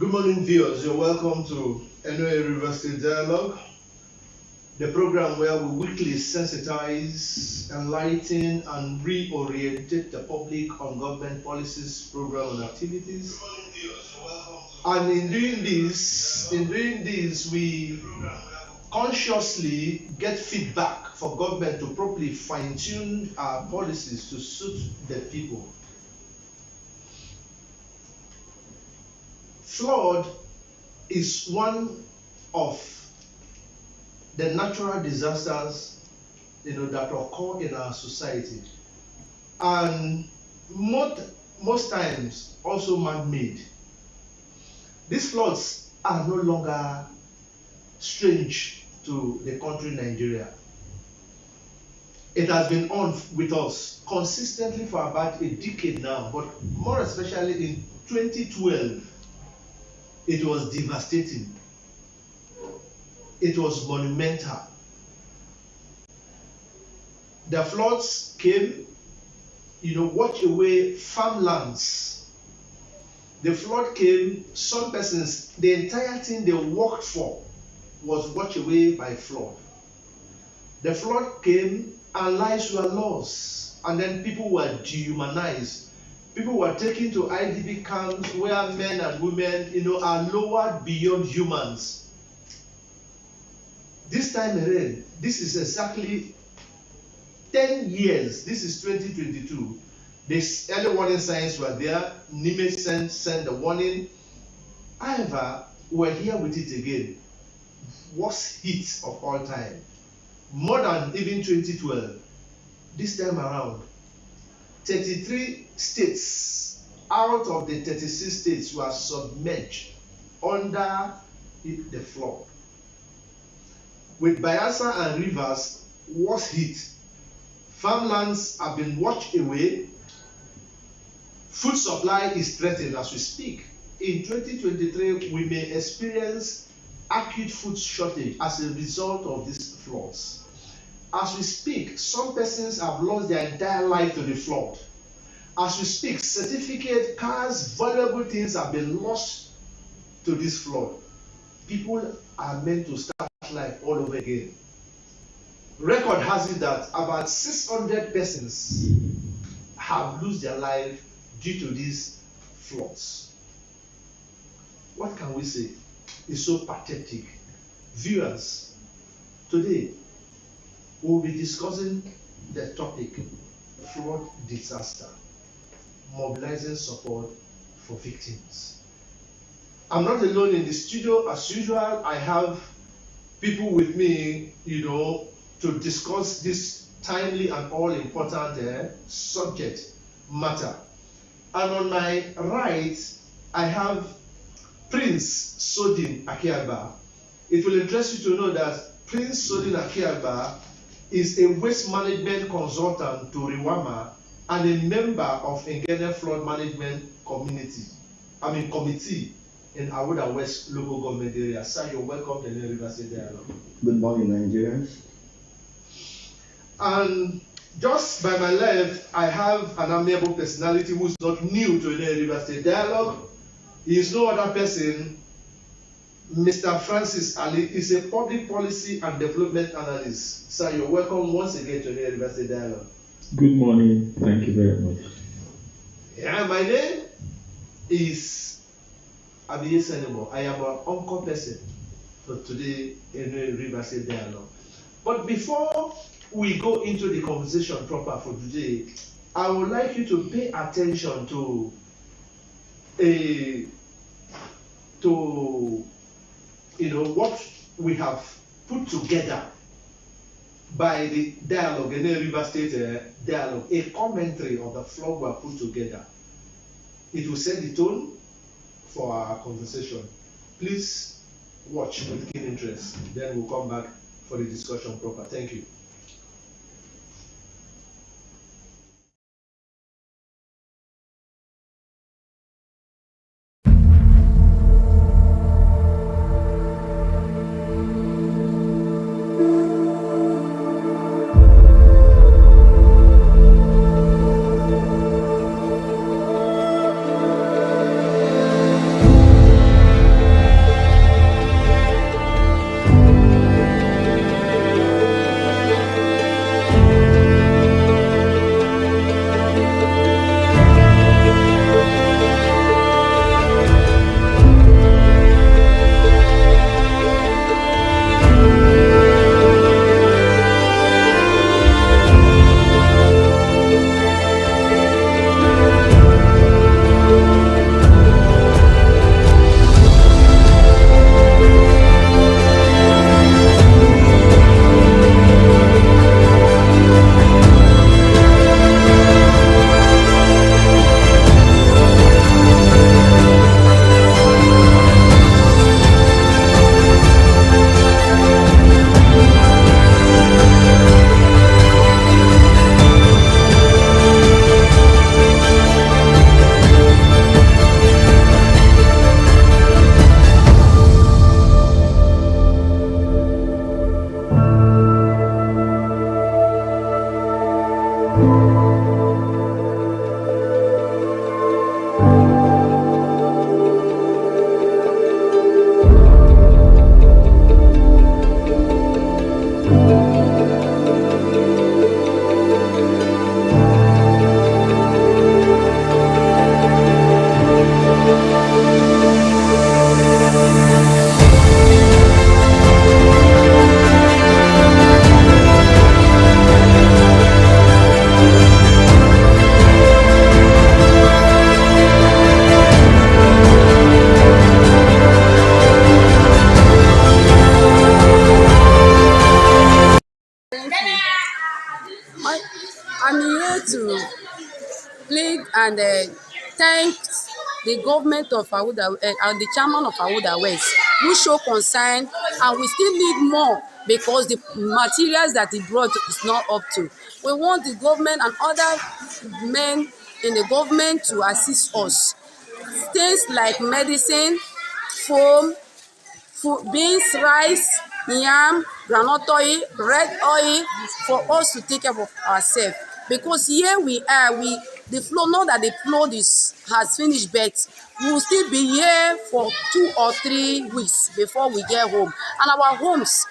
Good morning, viewers. You're welcome to NOA River State Dialogue, the program where we weekly sensitize, enlighten, and reorientate the public on government policies, programs, and activities. And in doing this, we consciously get feedback for government to properly fine-tune our policies to suit the people. Flood is one of the natural disasters, that occur in our society, and most times also man-made. These floods are no longer strange to the country Nigeria. It has been on with us consistently for about a decade now, but more especially in 2012. It was devastating. It was monumental. The floods came, washed away farmlands. The flood came, some persons, the entire thing they worked for was washed away by flood. The flood came and lives were lost, and then people were dehumanized. People were taken to IDP camps where men and women, are lowered beyond humans. This time around, this is exactly 10 years. This is 2022. The early warning signs were there. NIME sent the warning. However, we're here with it again. Worst hit of all time. More than even 2012. This time around, 33 states out of the 36 states were submerged under the flood. With Bayelsa and Rivers was hit. Farmlands have been washed away. Food supply is threatened as we speak. In 2023, we may experience acute food shortage as a result of these floods. As we speak, some persons have lost their entire life to the flood. As we speak, certificates, cars, valuable things have been lost to this flood. People are meant to start life all over again. Record has it that about 600 persons have lost their life due to these floods. What can we say? It's so pathetic. Viewers, today we'll be discussing the topic flood disaster, mobilizing support for victims. I'm not alone in the studio as usual. I have people with me, to discuss this timely and all important subject matter. And on my right, I have Prince SODIN AKIAGBA. It will interest you to know that Prince SODIN AKIAGBA is a waste management consultant to RIWAMA and a member of ENGENNE flood management committee in AHOADA West local government area. Sir, you're welcome to the University Dialogue. Good morning, Nigerians. And just by my left, I have an amiable personality who's not new to the University Dialogue. He is no other person. Mr. Francis ALLI is a public policy and development analyst. Sir, you're welcome once again to the University Dialogue. Good morning. Thank you very much. Yeah, my name is Abiye Senebo. I am an uncle person for today in the University Dialogue. But before we go into the conversation proper for today, I would like you to pay attention to what we have put together by the dialogue, in the River State Dialogue, a commentary of the flood we have put together. It will set the tone for our conversation. Please watch with keen interest. Then we'll come back for the discussion proper. Thank you. plead and thank the government of AHOADA and the chairman of AHOADA West, who show concern, and we still need more because the materials that he brought is not up to. We want the government and other men in the government to assist us. Things like medicine, foam, food, beans, rice, yam, groundnut oil, red oil, for us to take care of ourselves. Because here we are, the flood, not that the flood has finished, but we will still be here for 2 or 3 weeks before we get home. And our homes,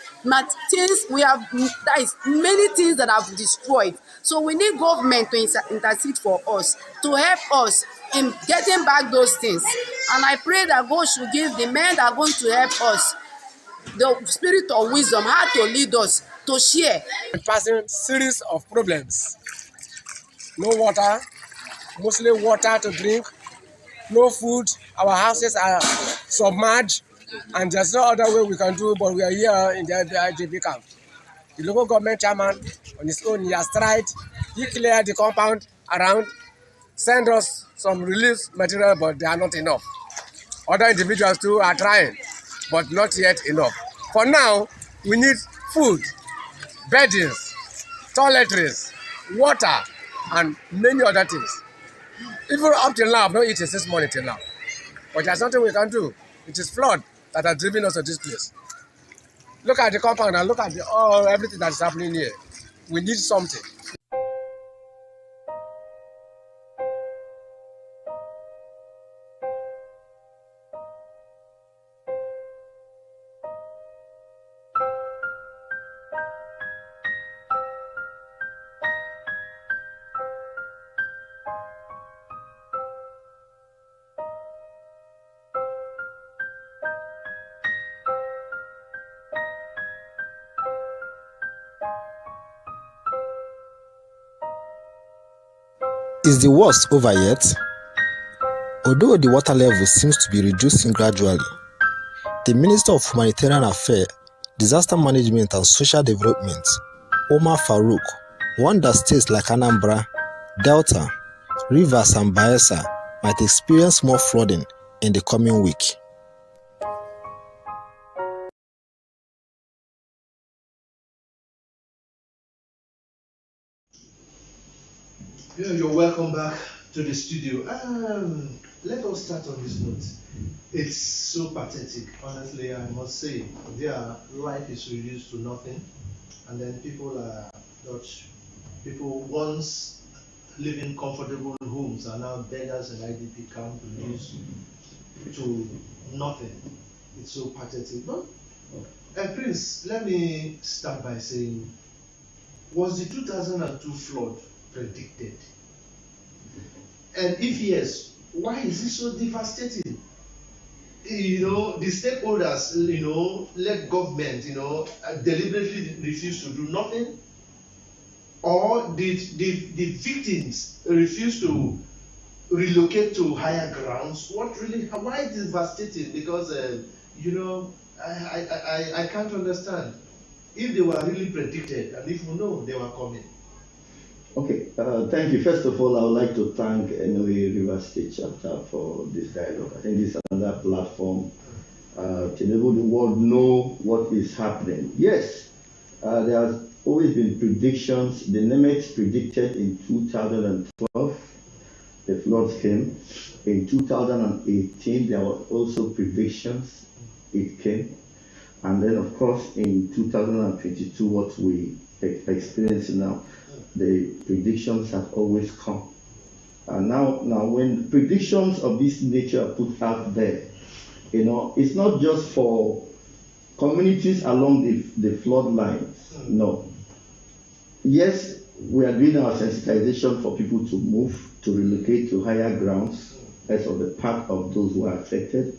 things we have, that is many things that have destroyed. So we need government to intercede for us, to help us in getting back those things. And I pray that God should give the men that are going to help us the spirit of wisdom, how to lead us, to share. Passing series of problems. No water, mostly water to drink, no food, our houses are submerged, and there's no other way we can do, but we are here in the IJB camp. The local government chairman, on his own, he has tried, he cleared the compound around, send us some relief material, but they are not enough. Other individuals too are trying, but not yet enough. For now, we need food, beddings, toiletries, water, and many other things. Even up till now, I've not eaten since morning till now. But there's nothing we can do. It is flood that has driven us to this place. Look at the compound and look at everything that is happening here. We need something. Is the worst over yet? Although the water level seems to be reducing gradually, the Minister of Humanitarian Affairs, Disaster Management and Social Development, Omar Farouk, warned that states like Anambra, Delta, Rivers and Bayelsa might experience more flooding in the coming week. Yeah, you're welcome back to the studio. Let us start on this note. It's so pathetic, honestly, I must say. Their life is reduced to nothing, and then people once living comfortable homes are now beggars and IDP camp, reduced to nothing. It's so pathetic. But Prince, let me start by saying, was the 2002 flood predicted? And if yes, why is it so devastating? The stakeholders, let government, deliberately refuse to do nothing, or did the victims refuse to relocate to higher grounds? Why devastating? Because I can't understand if they were really predicted, and if we know they were coming. Okay, thank you. First of all, I would like to thank NOA River State Chapter for this dialogue. I think this is another platform to enable the world know what is happening. Yes, there has always been predictions. The NEMEX predicted in 2012 the floods came. In 2018, there were also predictions. It came. And then, of course, in 2022, what we experience now, the predictions have always come. Now, when predictions of this nature are put out there, it's not just for communities along the flood lines. No. Yes, we are doing our sensitization for people to move, to relocate to higher grounds as of the part of those who are affected.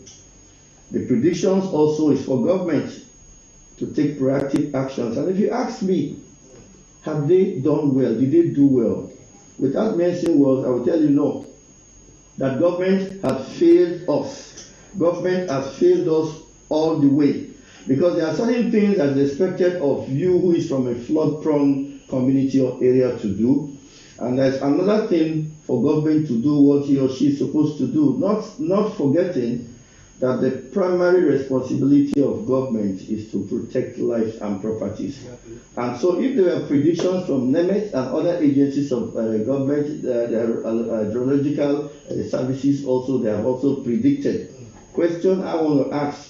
The predictions also is for government to take proactive actions. And if you ask me, have they done well? Did they do well? Without mentioning words, I will tell you no. That government has failed us. Government has failed us all the way. Because there are certain things that is expected of you who is from a flood-prone community or area to do. And there's another thing for government to do what he or she is supposed to do, not forgetting that the primary responsibility of government is to protect lives and properties. Exactly. And so if there are predictions from NEMET and other agencies of government, their hydrological services also, they have also predicted. Question I want to ask,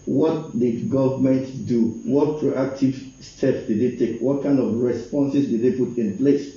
what did government do? What proactive steps did they take? What kind of responses did they put in place?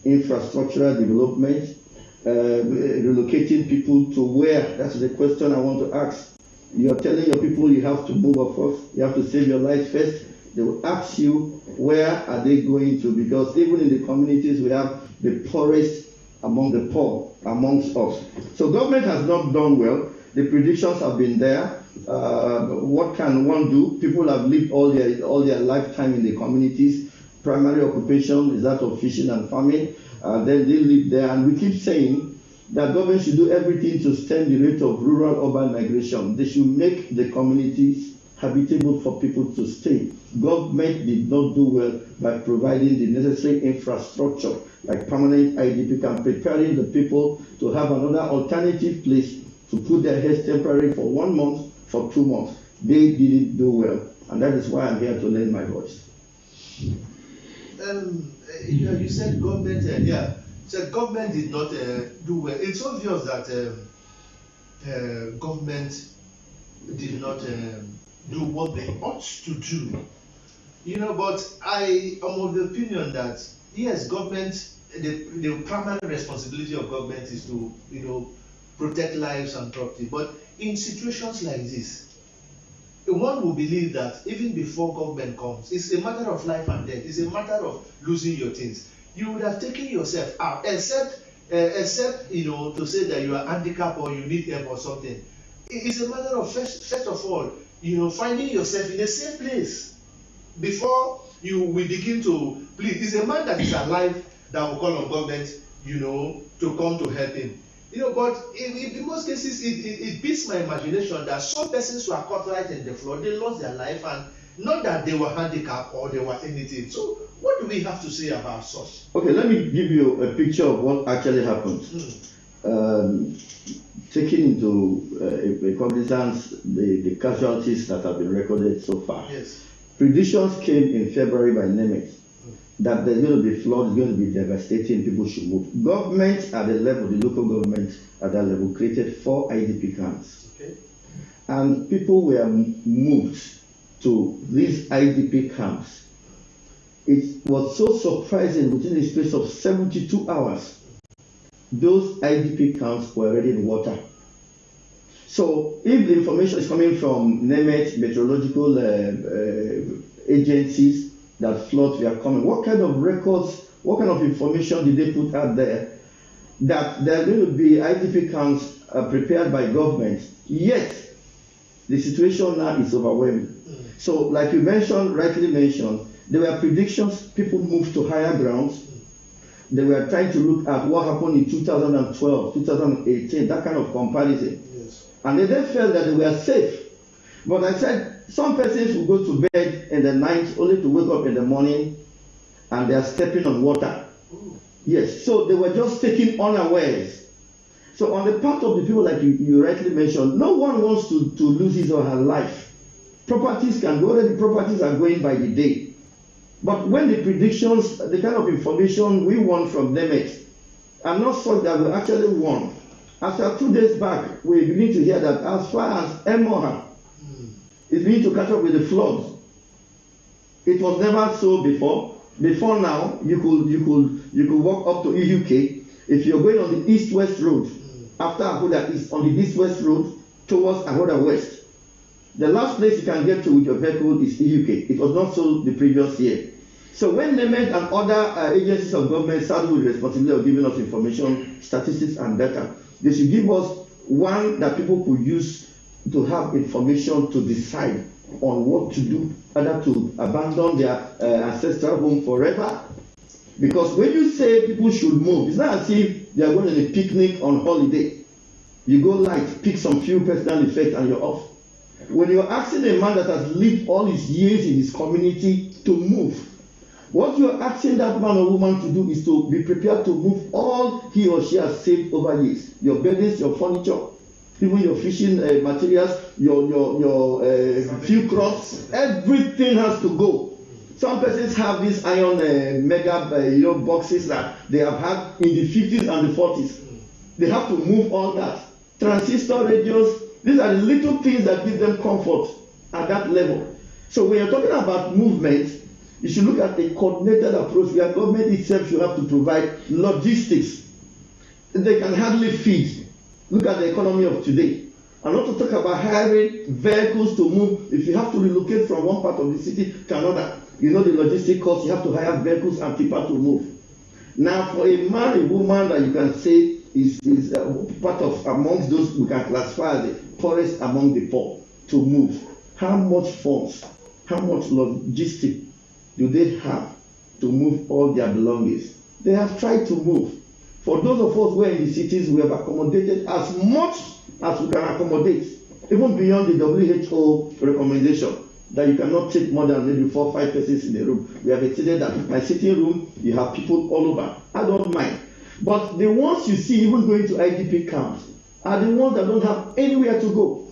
Infrastructural development, relocating people to where? That's the question I want to ask. You're telling your people you have to move, of course. You have to save your life first. They will ask you, where are they going to? Because even in the communities, we have the poorest among the poor amongst us. So government has not done well. The predictions have been there. What can one do? People have lived all their lifetime in the communities. Primary occupation is that of fishing and farming. Then they live there, and we keep saying that government should do everything to stem the rate of rural-urban migration. They should make the communities habitable for people to stay. Government did not do well by providing the necessary infrastructure, like permanent IDP camp, preparing the people to have another alternative place to put their heads temporarily for 1 month, for 2 months. They didn't do well, and that is why I'm here to lend my voice. You said government, said government did not do well. It's obvious that government did not do what they ought to do. But I am of the opinion that yes, government, the primary responsibility of government is to protect lives and property. But in situations like this, one will believe that even before government comes, it's a matter of life and death. It's a matter of losing your things. You would have taken yourself out, except to say that you are handicapped or you need help or something. It's a matter of first of all, finding yourself in a safe place before you will begin to plead. It's a man that is alive that will call on government, to come to help him. But in most cases, it beats my imagination that some persons were caught right in the flood, they lost their life, and not that they were handicapped or they were anything. So what do we have to say about such? Okay, let me give you a picture of what actually happened. Taking into cognizance the casualties that have been recorded so far. Yes. Predictions came in February by NEMET that there's going to be floods, going to be devastating, people should move. Government at the level, the local government at that level, created 4 IDP camps. Okay. And people were moved to these IDP camps. It was so surprising, within the space of 72 hours, those IDP camps were already in water. So if the information is coming from NEMET, meteorological agencies, that floods were coming, what kind of records, what kind of information did they put out there that there are going to be IDP camps prepared by government? Yet the situation now is overwhelming. So like you rightly mentioned, there were predictions, people moved to higher grounds. They were trying to look at what happened in 2012, 2018, that kind of comparison. Yes. And they then felt that they were safe. But I said, some persons will go to bed in the night only to wake up in the morning and they are stepping on water. Ooh. Yes, so they were just taken unawares. So on the part of the people, like you rightly mentioned, no one wants to lose his or her life. Properties can go, already properties are going by the day. But when the predictions, the kind of information we want from NEMET are not such that we actually want. After 2 days back, we begin to hear that as far as MOA is beginning to catch up with the floods. It was never so before. Before now, you could walk up to EUK. If you're going on the east-west road, after AHOADA is on the east-west road towards AHOADA West, the last place you can get to with your vehicle is EUK. It was not so the previous year. So when NEMET and other agencies of government started with the responsibility of giving us information, statistics and data, they should give us one that people could use to have information to decide on what to do, either to abandon their ancestral home forever. Because when you say people should move, it's not as if they are going on a picnic on holiday. You go light, pick some few personal effects and you're off. When you're asking a man that has lived all his years in his community to move, What you are asking that man or woman to do is to be prepared to move all he or she has saved over years. Your beddings, your furniture, even your fishing materials, your few crops, everything has to go. Some persons have these iron mega boxes that they have had in the 50s and the 40s. They have to move all that. Transistor radios, these are the little things that give them comfort at that level. So when you're talking about movement, you should look at a coordinated approach where government itself should have to provide logistics. They can hardly feed. Look at the economy of today. And not to talk about hiring vehicles to move. If you have to relocate from one part of the city to another, you know the logistic cost, you have to hire vehicles and people to move. Now, for a man, a woman that you can say is part of amongst those we can classify as the poorest among the poor to move, how much funds, how much logistics do they have to move all their belongings? They have tried to move. For those of us who are in the cities, we have accommodated as much as we can accommodate, even beyond the WHO recommendation that you cannot take more than maybe 4 or 5 persons in a room. We have exceeded that. My sitting room, you have people all over. I don't mind. But the ones you see even going to IDP camps are the ones that don't have anywhere to go.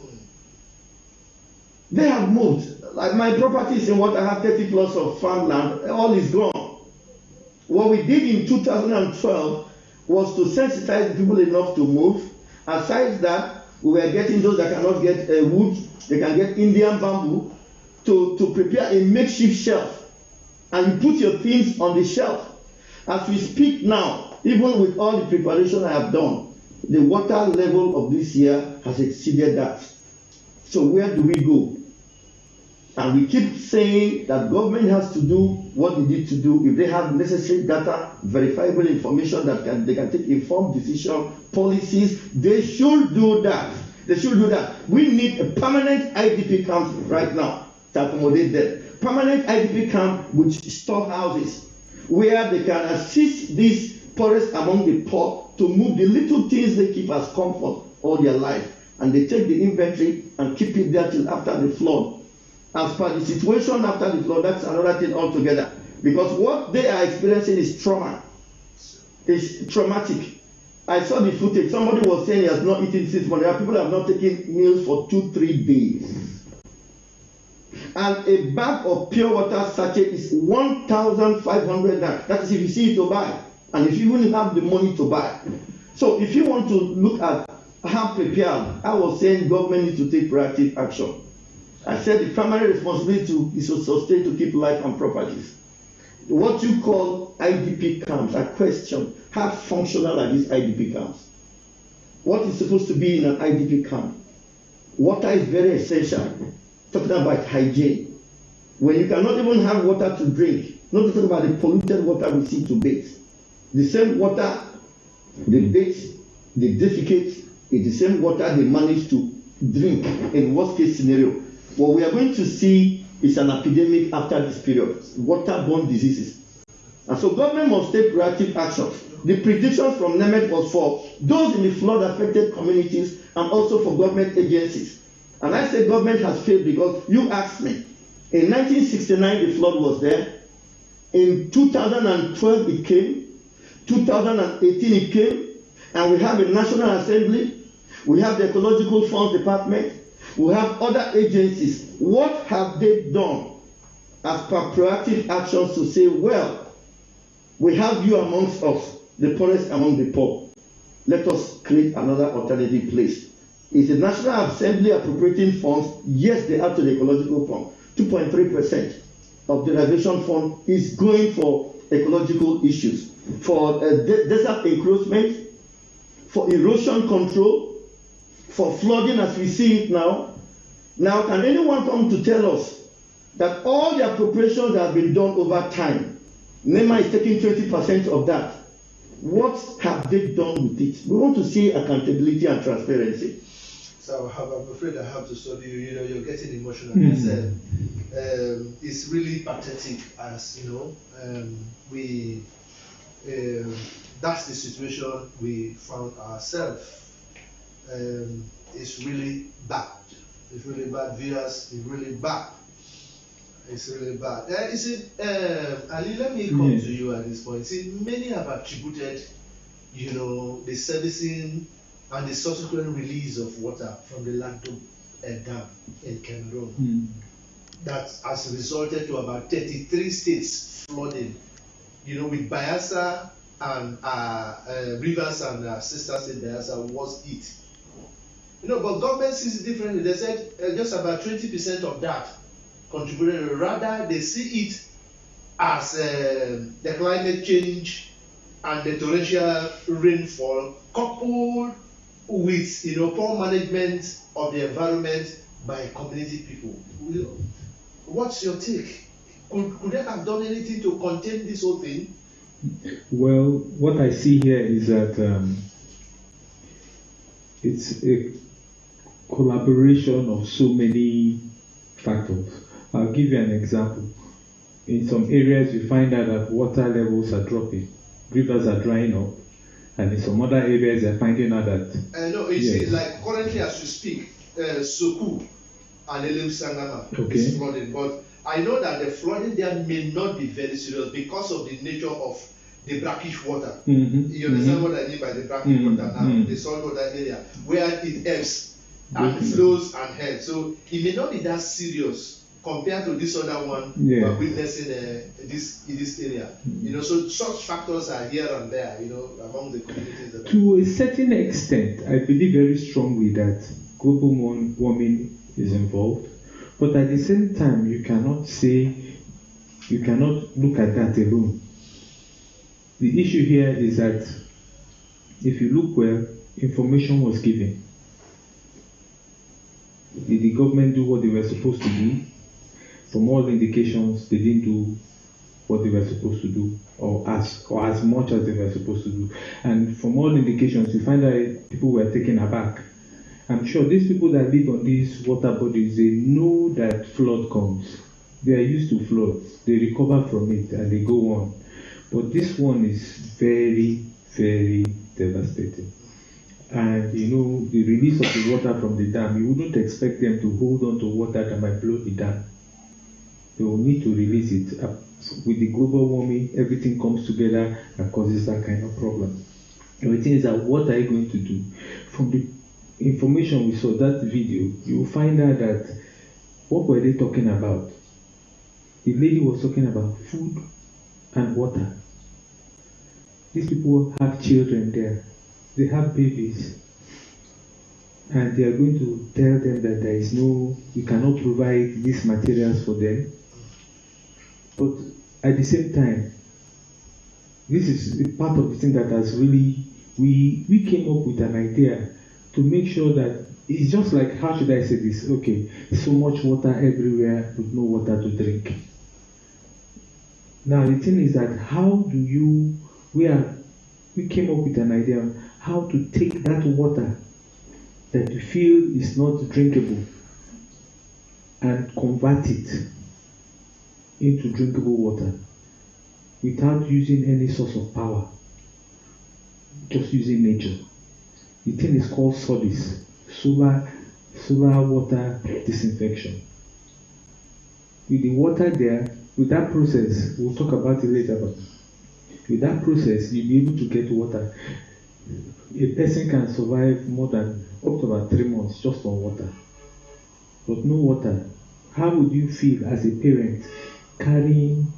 They have moved. Like my properties in what I have 30 plus of farmland, all is gone. What we did in 2012 was to sensitize people enough to move. Aside that, we were getting those that cannot get wood, they can get Indian bamboo, to prepare a makeshift shelf. And you put your things on the shelf. As we speak now, even with all the preparation I have done, the water level of this year has exceeded that. So where do we go? And we keep saying that government has to do what they need to do. If they have necessary data, verifiable information that they can take informed decision, policies, they should do that. They should do that. We need a permanent IDP camp right now to accommodate them. Permanent IDP camp with storehouses where they can assist these poorest among the poor to move the little things they keep as comfort all their life. And they take the inventory and keep it there till after the flood. As per the situation after the flood, that's another thing altogether. Because what they are experiencing is trauma. It's traumatic. I saw the footage. Somebody was saying he has not eaten since Monday. People have not taken meals for 2-3 days. And a bag of pure water sachet is 1,500 naira. That is if you see it to buy. And if you even have the money to buy. So if you want to look at how prepared, I was saying government needs to take proactive action. I said the primary responsibility is to sustain, to keep life and properties. What you call IDP camps, I question how functional are these IDP camps? What is supposed to be in an IDP camp? Water is very essential. Talking about hygiene. When you cannot even have water to drink, not to talk about the polluted water we see to bathe. The same water they bathe, they defecate, is the same water they manage to drink in worst case scenario. What we are going to see is an epidemic after this period, waterborne diseases. And so government must take proactive action. The prediction from NEMET was for those in the flood-affected communities and also for government agencies. And I say government has failed because you asked me. In 1969, the flood was there. In 2012, it came. 2018, it came. And we have a National Assembly. We have the Ecological Funds Department. We have other agencies. What have they done as per proactive actions to say, well, we have you amongst us, the poorest among the poor. Let us create another alternative place. Is the National Assembly appropriating funds? Yes, they are to the ecological fund. 2.3% of the derivation fund is going for ecological issues, for desert encroachment, for erosion control, for flooding as we see it now. Now, can anyone come to tell us that all the appropriations that have been done over time, NEMA is taking 20% of that? What have they done with it? We want to see accountability and transparency. So I'm afraid I have to stop you. You know, you're getting emotional. It's really pathetic, as you know. That's the situation we found ourselves. It's really bad. It's really bad, viewers. It's really bad. It's really bad. Ali, let me come Yes. to you at this point. See, many have attributed, the servicing and the subsequent release of water from the Lagdo Dam in Cameroon that has resulted to about 33 states flooding. With Bayelsa and Rivers and Sister State Bayelsa was it. But government sees it differently. They said just about 20% of that contributed. Rather, they see it as the climate change and the torrential rainfall coupled with poor management of the environment by community people. What's your take? Could they have done anything to contain this whole thing? Well, what I see here is that it's a collaboration of so many factors. I'll give you an example. In some areas, you find out that water levels are dropping, rivers are drying up, and in some other areas, they're finding out that. No, you see, like currently as we speak, Soku and Elem Sangama is flooding, but I know that the flooding there may not be very serious because of the nature of the brackish water. You understand what I mean by the brackish water now? The saltwater area where it ebbs and flows and heads. So it may not be that serious compared to this other one we're witnessing in this area. So such factors are here and there, among the communities. To a certain extent, I believe very strongly that global warming is involved. But at the same time, you cannot look at that alone. The issue here is that if you look well, information was given. Did the government do what they were supposed to do? From all indications, they didn't do what they were supposed to do, or as much as they were supposed to do. And from all indications, you find that people were taken aback. I'm sure these people that live on these water bodies, they know that flood comes. They are used to floods. They recover from it and they go on. But this one is very, very devastating. And the release of the water from the dam, you wouldn't expect them to hold on to water that might blow the dam. They will need to release it. With the global warming, everything comes together and causes that kind of problem. And the thing is that what are you going to do? From the information we saw, that video, you will find out that what were they talking about? The lady was talking about food and water. These people have children there. They have babies. And they are going to tell them that you cannot provide these materials for them. But at the same time, this is part of the thing that has really, we came up with an idea to make sure that it's just like, how should I say this? Okay, so much water everywhere with no water to drink. Now the thing is that we came up with an idea how to take that water that you feel is not drinkable and convert it into drinkable water without using any source of power, just using nature. The thing is called SODIS, solar water disinfection. With the water there, with that process, we'll talk about it later, but with that process, you'll be able to get water. A person can survive more than up to about 3 months just on water. But no water. How would you feel as a parent carrying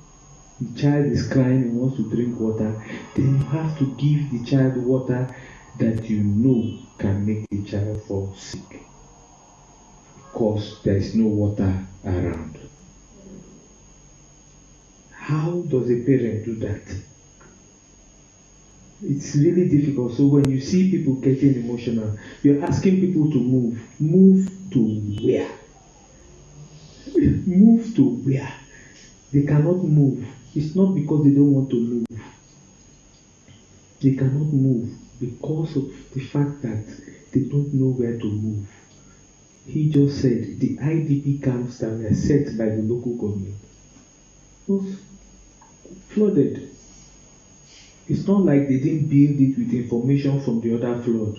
the child is crying and wants to drink water? Then you have to give the child water that you know can make the child fall sick because there is no water around. How does a parent do that? It's really difficult. So when you see people getting emotional, you're asking people to move. Move to where? Move to where? They cannot move. It's not because they don't want to move. They cannot move because of the fact that they don't know where to move. He just said the IDP camps that were set by the local government was flooded. It's not like they didn't build it with information from the other flood.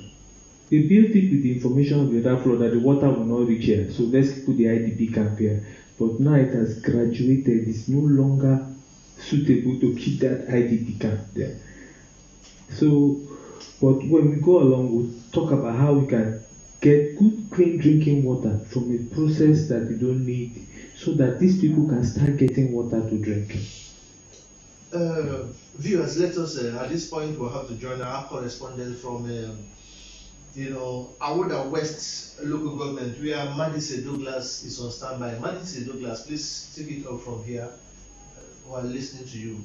They built it with the information of the other flood that the water will not reach here. So let's put the IDP camp here. but now it has graduated. It's no longer suitable to keep that IDP camp there. So, but when we go along, we'll talk about how we can get good, clean drinking water from a process that we don't need, so that these people can start getting water to drink. Viewers, let us at this point we'll have to join our correspondent from AHOADA West local government, where Madise Douglas is on standby. Madise Douglas, please take it up from here while listening to you.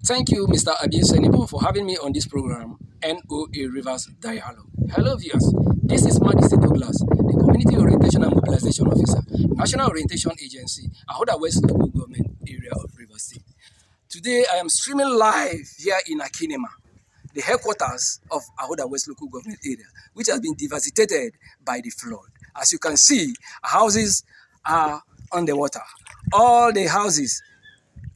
Thank you, Mr. Abiy for having me on this program, NOA Rivers Dialogue. Hello, viewers. This is Madise Douglas, the Community Orientation and Mobilization Officer, National Orientation Agency, AHOADA West Local Government Area of Rivers State. Today, I am streaming live here in ENGENNE, the headquarters of AHOADA West Local Government Area, which has been devastated by the flood. As you can see, houses are underwater. All the houses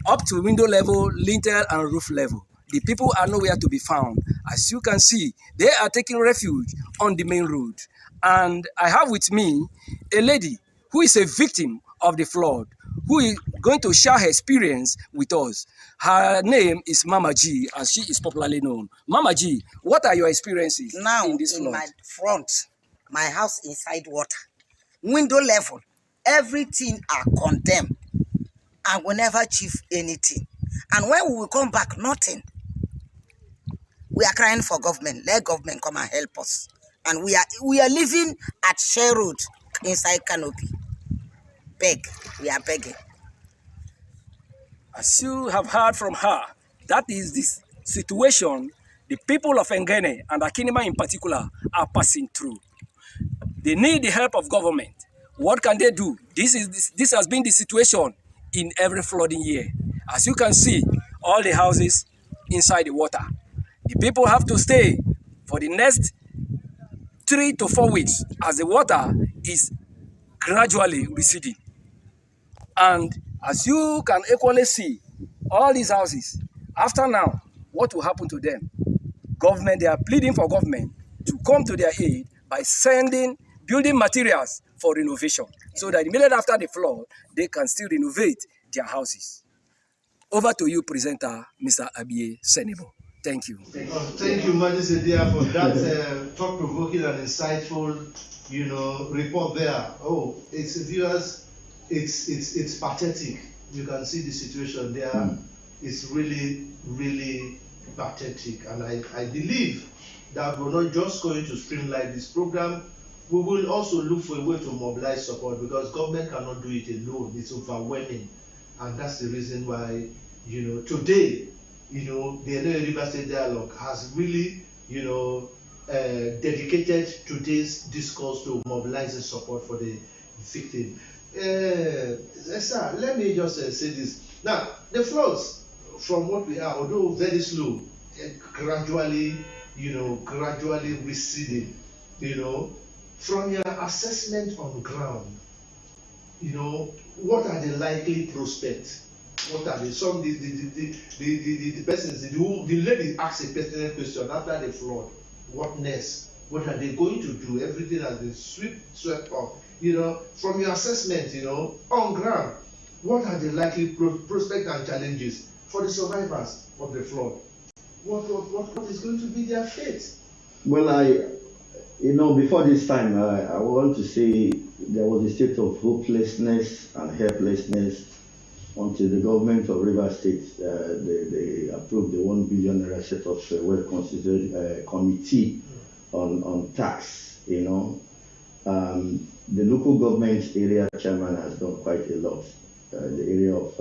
up to window level, lintel and roof level. The people are nowhere to be found. As you can see, they are taking refuge on the main road. And I have with me a lady who is a victim of the flood, who is going to share her experience with us. Her name is Mama G, as she is popularly known. Mama G, what are your experiences now in this flood? In my front, my house inside water, window level, everything are condemned. And we never achieve anything. And when we will come back, nothing. We are crying for government. Let government come and help us. And we are living at Share Road inside Canopy. Beg. We are begging. As you have heard from her, that is this situation the people of ENGENNE and AKIAGBA in particular are passing through. They need the help of government. What can they do? This has been the situation in every flooding year. As you can see, all the houses inside the water. The people have to stay for the next 3 to 4 weeks as the water is gradually receding. And as you can equally see, all these houses, after now, what will happen to them? Government, they are pleading for government to come to their aid by sending building materials for renovation, so that immediately after the flood, they can still renovate their houses. Over to you, presenter, Mr. Abiy Senebo. Thank you. Thank you, Madise Dia, for that thought-provoking and insightful, report there. Oh, it's viewers, it's pathetic. You can see the situation there. It's really, really pathetic. And I believe that we're not just going to streamline this program. We will also look for a way to mobilize support, because government cannot do it alone. It's overwhelming. And that's the reason why, today, the NOA River State Dialogue has really, dedicated today's discourse to mobilizing support for the victim. Sir, let me just say this. Now, the floods, from what we are, although very slow, gradually receding, from your assessment on ground, what are the likely prospects? What are the persons, the lady asked a pertinent question after the flood. What next? What are they going to do? Everything has been swept off. From your assessment, on ground, what are the likely prospects and challenges for the survivors of the flood? What is going to be their fate? Well, before this time, I want to say there was a state of hopelessness and helplessness until the government of Rivers State, they approved the 1 billion naira set of well-considered committee on tax. The local government area chairman has done quite a lot. The area of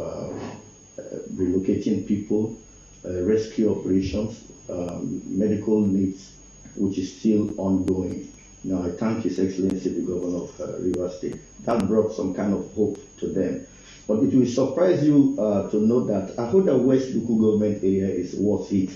relocating people, rescue operations, medical needs, which is still ongoing. I thank His Excellency the Governor of Rivers State. That brought some kind of hope to them. But it will surprise you to know that AHOADA West local government area is worth it.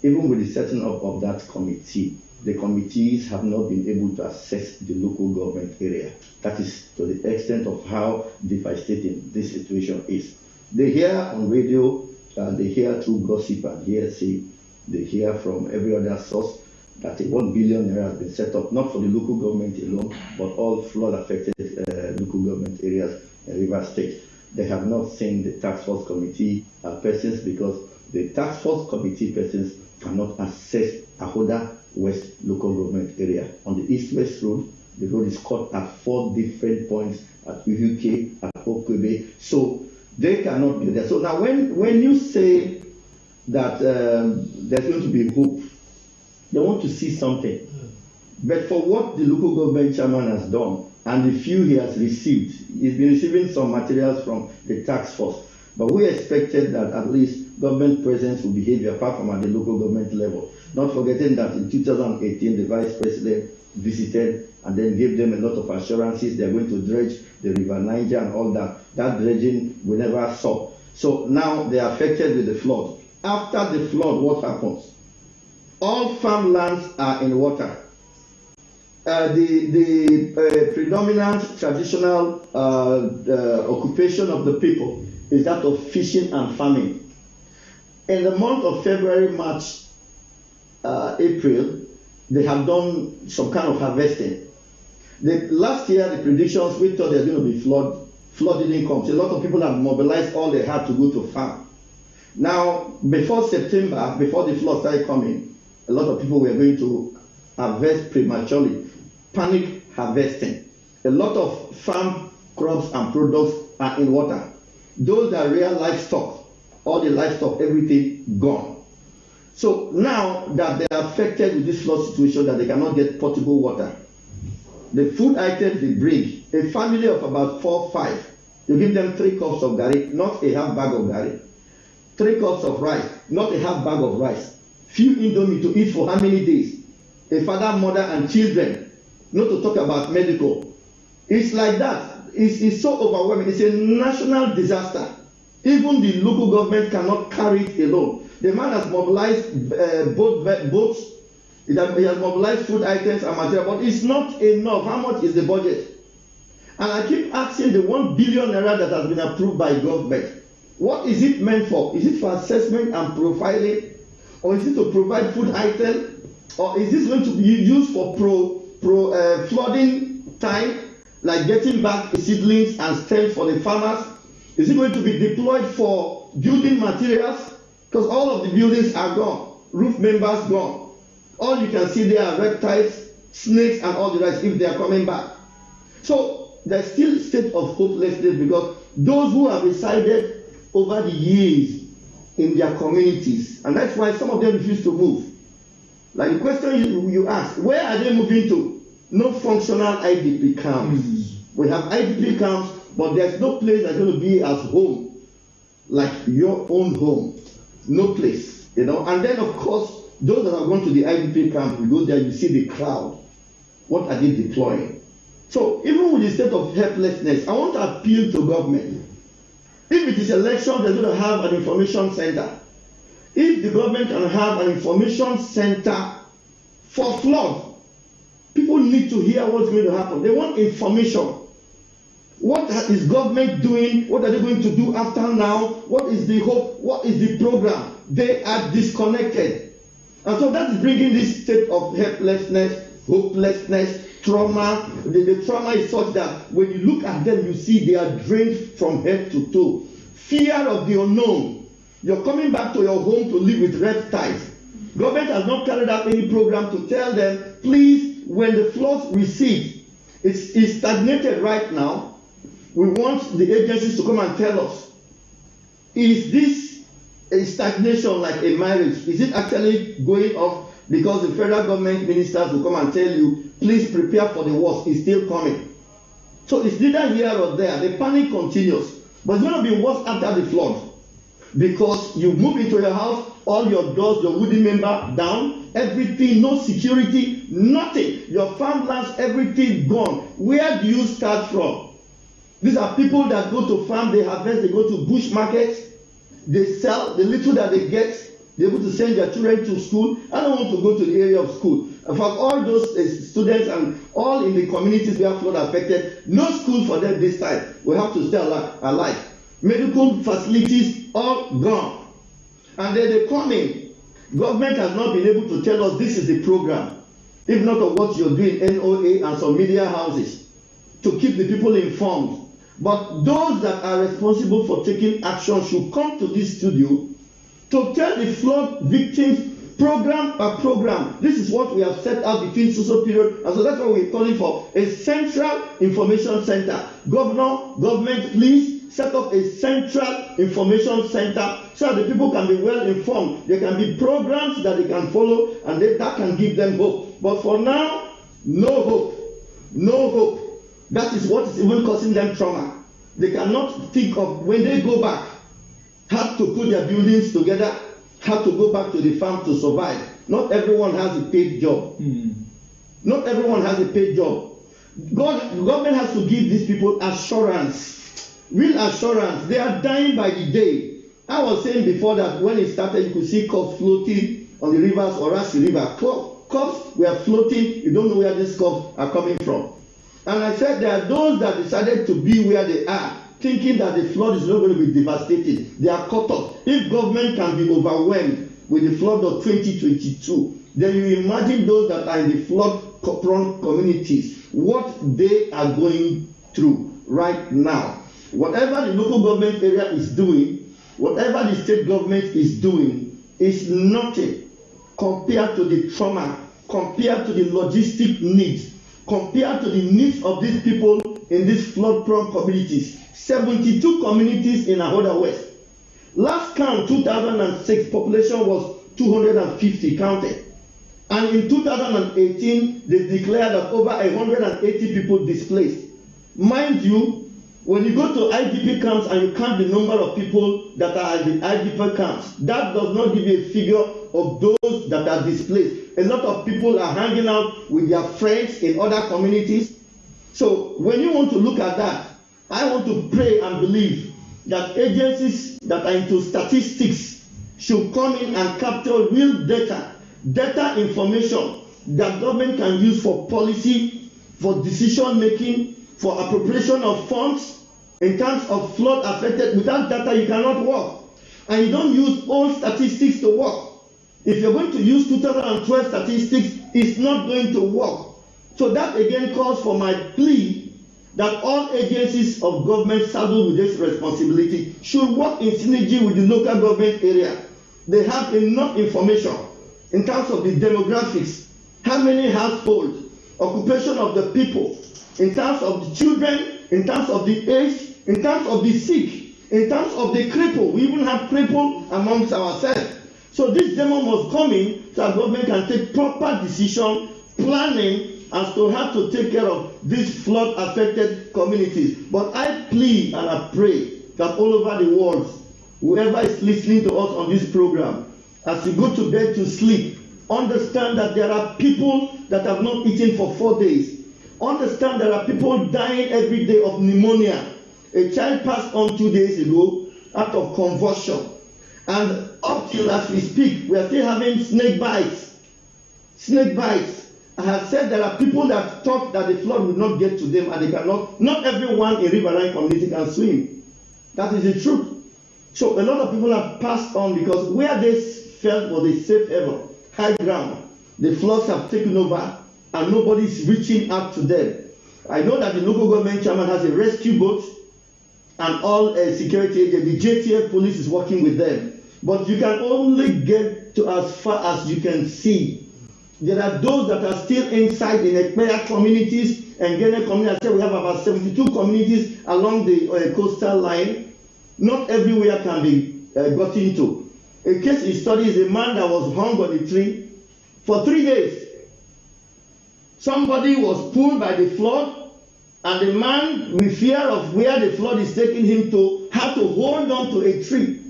Even with the setting up of that committee, the committees have not been able to assess the local government area. That is to the extent of how devastating this situation is. They hear on radio, they hear through gossip and hearsay, they hear from every other source that a 1 billion naira has been set up, not for the local government alone, but all flood-affected local government areas in Rivers State. They have not seen the task force committee persons because the task force committee persons cannot assess AHOADA West local government area. On the East-West Road, the road is cut at 4 different points at Uhuke, at Okwebe, so they cannot be there. So now when you say that there's going to be hope, they want to see something. But for what the local government chairman has done and the few he has received, he's been receiving some materials from the task force. But we expected that at least government presence will behave apart from at the local government level. Not forgetting that in 2018, the vice president visited and then gave them a lot of assurances they're going to dredge the River Niger and all that. That dredging we never saw. So now they are affected with the flood. After the flood, what happens? All farmlands are in water. The predominant traditional occupation of the people is that of fishing and farming. In the month of February, March, April, they have done some kind of harvesting. Last year, the predictions, we thought there's going to be flood didn't come. So a lot of people have mobilized all they had to go to farm. Now, before September, before the flood started coming, a lot of people were going to harvest prematurely, panic harvesting. A lot of farm crops and products are in water. Those that rear livestock, all the livestock, everything gone. So now that they are affected with this flood situation, that they cannot get potable water, the food items they bring, a family of about 4 or 5, you give them 3 cups of garri, not a half bag of garri, 3 cups of rice, not a half bag of rice, few indomie to eat for how many days, a father, mother, and children, not to talk about medical. It's like that. It's so overwhelming. It's a national disaster. Even the local government cannot carry it alone. The man has mobilized boats, he has mobilized food items and material, but it's not enough. How much is the budget? And I keep asking the 1 billion naira that has been approved by government, what is it meant for? Is it for assessment and profiling? Or is it to provide food items? Or is this going to be used for flooding time, like getting back seedlings and stems for the farmers? Is it going to be deployed for building materials? Because all of the buildings are gone, roof members gone. All you can see there are reptiles, snakes, and all the rest if they are coming back. So there's still a state of hopelessness because those who have resided over the years in their communities, and that's why some of them refuse to move. Like the question you asked, where are they moving to? No functional IDP camps. We have IDP camps, but there's no place that's going to be as home, like your own home. No place, you know. And then, of course, those that are going to the IDP camp, you go there, you see the crowd. What are they deploying? So even with the state of helplessness, I want to appeal to government. If it is election, they're going to have an information center. If the government can have an information center for flood, people need to hear what's going to happen. They want information. What is government doing? What are they going to do after now? What is the hope? What is the program? They are disconnected. And so that is bringing this state of helplessness, hopelessness, trauma. The trauma is such that when you look at them, you see they are drained from head to toe. Fear of the unknown. You're coming back to your home to live with reptiles. Government has not carried out any program to tell them, please, when the floods recede, it's stagnated right now. We want the agencies to come and tell us, is this a stagnation like a marriage? Is it actually going off because the federal government ministers will come and tell you, please prepare for the worst, it's still coming. So it's neither here or there. The panic continues. But it's going to be worse after the flood. Because you move into your house, all your doors, your wooden member down, everything, no security, nothing. Your farmlands, everything gone. Where do you start from? These are people that go to farm, they harvest, they go to bush markets, they sell the little that they get, they're able to send their children to school. I don't want to go to the area of school. For all those students and all in the communities we have flood affected, no school for them this time. We have to stay alive. Medical facilities all gone. And then they come in. Government has not been able to tell us this is the program, if not of what you're doing, NOA and some media houses, to keep the people informed. But those that are responsible for taking action should come to this studio to tell the flood victims program by program. This is what we have set out between social period, and so that's what we're calling for a central information center. Governor, government, please set up a central information center so that the people can be well informed. There can be programs that they can follow, and that can give them hope. But for now, no hope. No hope. That is what is even causing them trauma. They cannot think of when they go back, have to put their buildings together, have to go back to the farm to survive. Not everyone has a paid job. Not everyone has a paid job. The government has to give these people assurance, real assurance. They are dying by the day. I was saying before that when it started, you could see corpses floating on the rivers or Rashi River. Corpses were floating. You don't know where these corpses are coming from. And I said there are those that decided to be where they are, thinking that the flood is not going to be devastated. They are caught up. If government can be overwhelmed with the flood of 2022, then you imagine those that are in the flood-prone communities, what they are going through right now. Whatever the local government area is doing, whatever the state government is doing, is nothing compared to the trauma, compared to the logistic needs, compared to the needs of these people in these flood-prone communities. 72 communities in AHOADA West. Last count, 2006, population was 250 counted. And in 2018, they declared that over 180 people displaced. Mind you, when you go to IDP camps and you count the number of people that are at the IDP camps, that does not give you a figure of those that are displaced. A lot of people are hanging out with their friends in other communities. So when you want to look at that, I want to pray and believe that agencies that are into statistics should come in and capture real data information that government can use for policy, for decision making, for appropriation of funds in terms of flood affected. Without data, you cannot work. And you don't use old statistics to work. If you're going to use 2012 statistics, it's not going to work. So that again calls for my plea that all agencies of government saddled with this responsibility should work in synergy with the local government area. They have enough information in terms of the demographics, how many households, occupation of the people, in terms of the children, in terms of the age, in terms of the sick, in terms of the cripple. We even have cripple amongst ourselves. So this demo must come in so that government can take proper decision, planning, as to how to take care of these flood-affected communities. But I plead and I pray that all over the world, whoever is listening to us on this program, as you go to bed to sleep, understand that there are people that have not eaten for 4 days. Understand there are people dying every day of pneumonia. A child passed on 2 days ago out of convulsion. And up till as we speak, we are still having snake bites. Snake bites. I have said there are people that thought that the flood would not get to them and they cannot. Not everyone in riverine community can swim. That is the truth. So a lot of people have passed on because where they felt was a safe haven, high ground, the floods have taken over and nobody is reaching out to them. I know that the local government chairman has a rescue boat and all security agents, the JTF police is working with them. But you can only get to as far as you can see. There are those that are still inside in Ekpeya communities and ENGENNE community. I said we have about 72 communities along the coastal line. Not everywhere can be gotten to. A case in study is a man that was hung on a tree for 3 days. Somebody was pulled by the flood, and the man, with fear of where the flood is taking him to, had to hold on to a tree.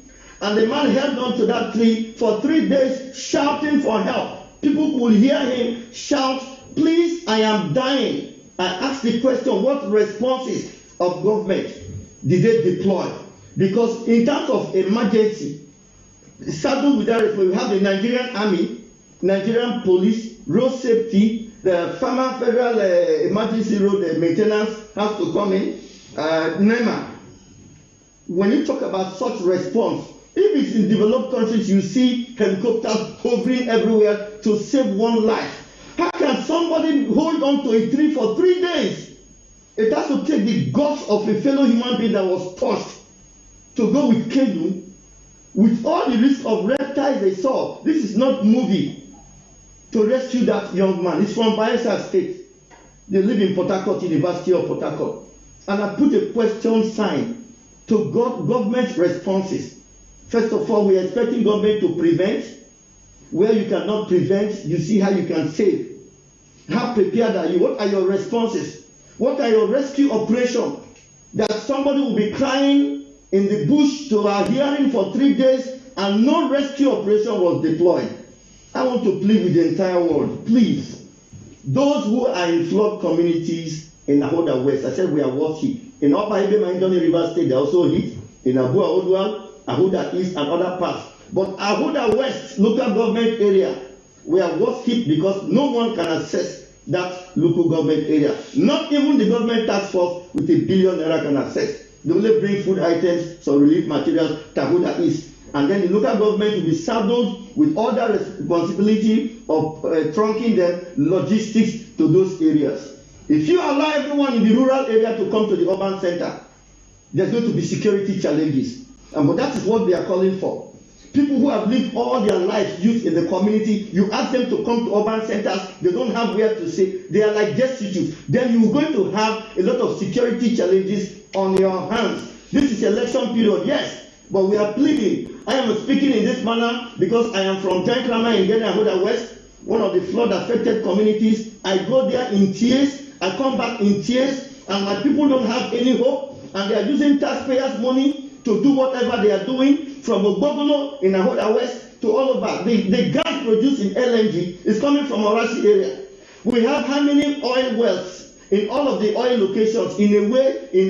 And the man held on to that tree for 3 days, shouting for help. People could hear him shout, "Please, I am dying." I asked the question, what responses of government did they deploy? Because in terms of emergency, saddled with that, we have the Nigerian Army, Nigerian police, road safety, the farmer federal emergency road maintenance has to come in, NEMA. When you talk about such response, if it's in developed countries, you see helicopters hovering everywhere to save one life. How can somebody hold on to a tree for 3 days? It has to take the guts of a fellow human being that was touched to go with canoe, with all the risk of reptiles they saw. This is not movie, to rescue that young man. He's from Bayelsa State. They live in Port Harcourt, University of Port Harcourt. And I put a question sign to government responses. First of all, we are expecting government to prevent. Where you cannot prevent, you see how you can save. How prepared are you? What are your responses? What are your rescue operations? That somebody will be crying in the bush to our hearing for 3 days and no rescue operation was deployed. I want to plead with the entire world, please. Those who are in flood communities in AHOADA West, I said we are worst hit. In Upper Ibema, Indoni River State, they also hit. In AHOADA, AHOADA East and other parts. But AHOADA West, local government area, we are worst hit because no one can access that local government area. Not even the government task force with $1 billion can access. They only bring food items, some relief materials, to AHOADA East. And then the local government will be saddled with all the responsibility of trunking them logistics to those areas. If you allow everyone in the rural area to come to the urban center, there's going to be security challenges. But that is what we are calling for. People who have lived all their lives, youth in the community, you ask them to come to urban centers, they don't have where to stay, they are like destitute. Then you're going to have a lot of security challenges on your hands. This is election period, yes, but we are pleading. I am speaking in this manner because I am from Jankrama in ENGENNE, AHOADA West, one of the flood-affected communities. I go there in tears, I come back in tears, and my people don't have any hope, and they are using taxpayers' money to do whatever they are doing, from Ogbogono in AHOADA West to all over. The gas produced in LNG is coming from Orashi area. We have how many oil wells in all of the oil locations in a way, in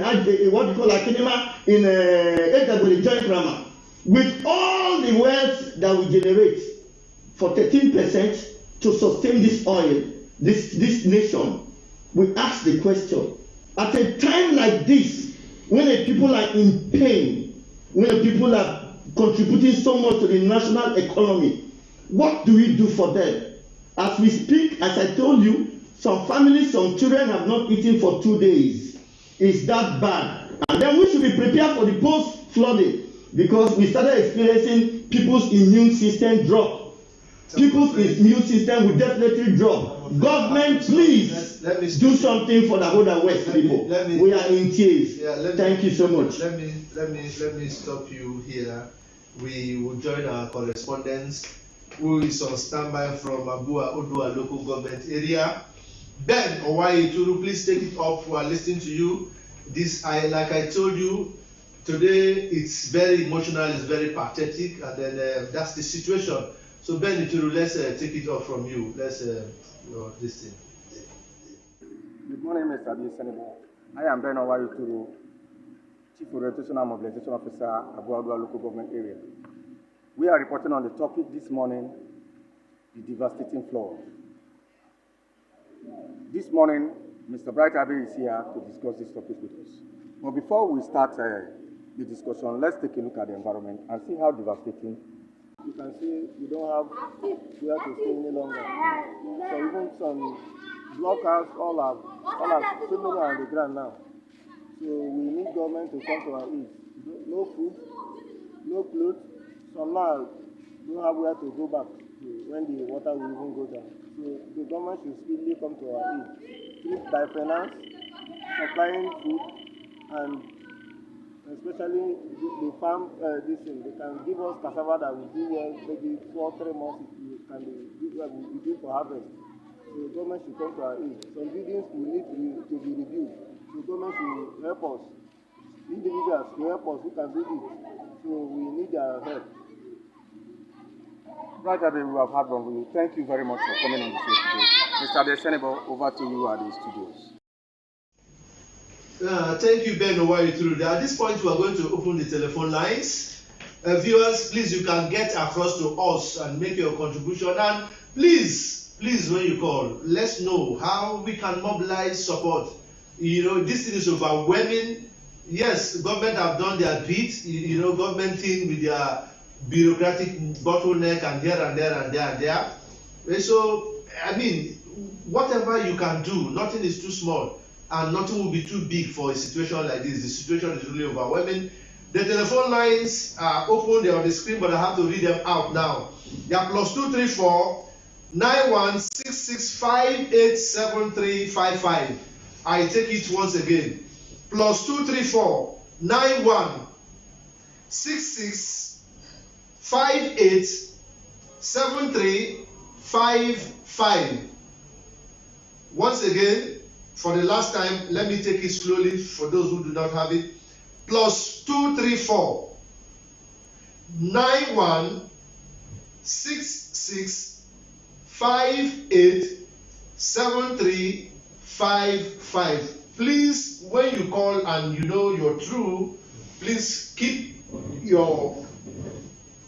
what we call Akinima, in Edaburi Joint Rama. With all the wells that we generate for 13% to sustain this oil, this nation, we ask the question, at a time like this, when the people are in pain, when the people are contributing so much to the national economy, what do we do for them? As we speak, as I told you, some families, some children have not eaten for 2 days. It's that bad. And then we should be prepared for the post-flooding, because we started experiencing people's immune system drop. People's immune system will definitely drop. Government, please do something for the AHOADA West people. We are in tears. Thank you so much. Let me stop you here. We will join our correspondents who is on standby from Abua Odua local government area. Ben Owayituru, please take it off. We are listening to you. Like I told you, today it's very emotional, it's very pathetic, and then that's the situation. So Ben Ituru, let's take it off from you. Let's this thing. Good morning, Mr. Senator. I am Ben Owayituru, Chief Orientation and Mobilization Officer, AHOADA local government area. We are reporting on the topic this morning, the devastating flood. This morning, Mr. Bright Abbey is here to discuss this topic with us. But before we start the discussion, let's take a look at the environment and see how devastating. You can see we don't have where to stay any longer. So even some blockhouse all are swimming on the ground now. So we need government to come to our aid. No food, no clothes. Some now don't have where to go back to when the water will even go down. So the government should speedily come to our aid. Through by finance, supplying food, and especially the farm this thing. They can give us cassava that will do well maybe 2 or 3 months. It can be good for harvest. So the government should come to our aid. Some buildings will need to be reviewed. The government should help us. Individuals to help us who can do it. So we need their help. Right away, we have heard from you. Thank you very much for coming on the show today. Mr. Senator, over to you at the studios. Thank you, Ben Owayituru. At this point, we are going to open the telephone lines. viewers, please, you can get across to us and make your contribution. And please, when you call, let's know how we can mobilize support. You know, this thing is overwhelming. Yes, government have done their bit. You know, government thing with their bureaucratic bottleneck and here and there and there and there. So, I mean, whatever you can do, nothing is too small and nothing will be too big for a situation like this. The situation is really overwhelming. The telephone lines are open, they're on the screen, but I have to read them out now. They are +234 9166587355. I take it once again. +234 9166587355. Once again, for the last time, let me take it slowly for those who do not have it. +234 9166587355. Please, when you call and you know you're through, please keep your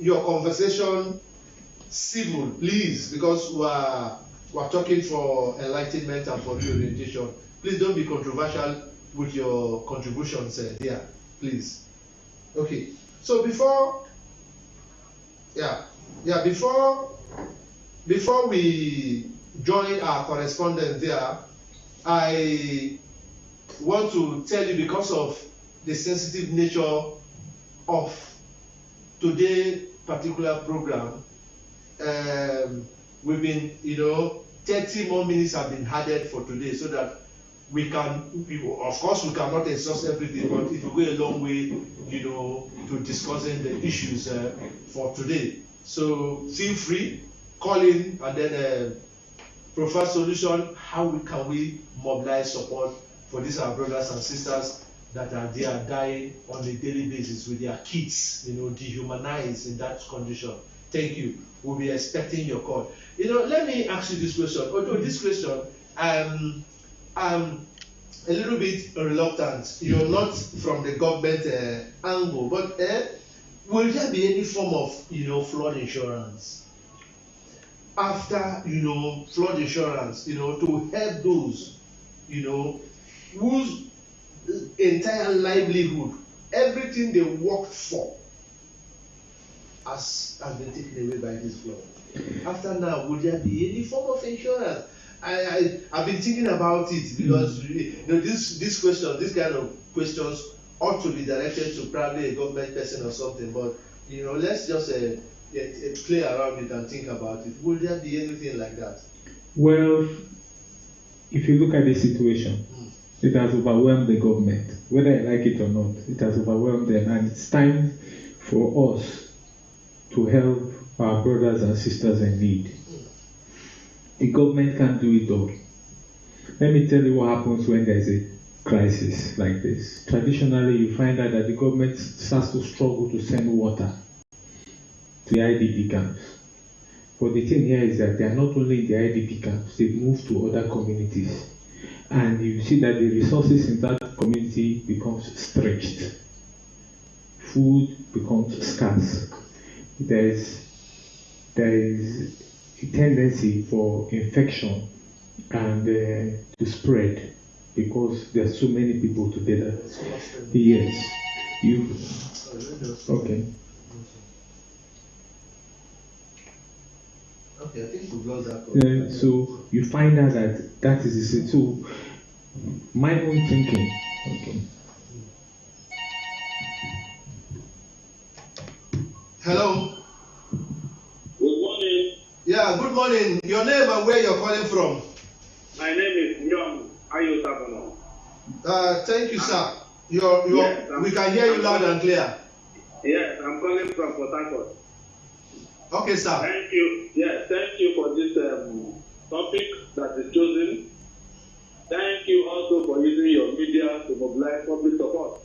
conversation civil, please, because we're talking for enlightenment and for reorientation. Please don't be controversial with your contributions there, please. Okay, so before we join our correspondent there, I want to tell you, because of the sensitive nature of today's particular program, we've been, 30 more minutes have been added for today, so that of course we cannot exhaust everything, but it will go a long way, to discussing the issues for today. So feel free, call in, and then provide solution. How can we mobilize support for these our brothers and sisters that are there dying on a daily basis with their kids, dehumanized in that condition? Thank you. We'll be expecting your call. Let me ask you this question. Although this question, I'm a little bit reluctant. You're not from the government angle, but will there be any form of, flood insurance after, flood insurance, to help those, whose entire livelihood, everything they worked for, has been taken away by this flood? After now, would there be any form of insurance? I've been thinking about it, because this question, this kind of questions ought to be directed to probably a government person or something. But let's just play around it and think about it. Would there be anything like that? Well, if you look at the situation, it has overwhelmed the government, whether I like it or not. It has overwhelmed them, and it's time for us to help our brothers and sisters in need. The government can't do it all. Let me tell you what happens when there's a crisis like this. Traditionally, you find out that the government starts to struggle to send water to the IDP camps. But the thing here is that they are not only in the IDP camps, they've moved to other communities. And you see that the resources in that community becomes stretched. Food becomes scarce. There is a tendency for infection and to spread, because there are so many people together. Yes. Okay. Okay, I think we've lost that. So you find out that is it. So my own thinking. Okay. Hello. Good morning. Yeah, good morning. Your name and where you're calling from? My name is Young Ayotabono. Thank you, sir. Yes, we can hear you loud and clear. Yes, I'm calling from Port Harcourt. Okay, sir. Thank you. Yes, thank you for this topic that is chosen. Thank you also for using your media to mobilize public support.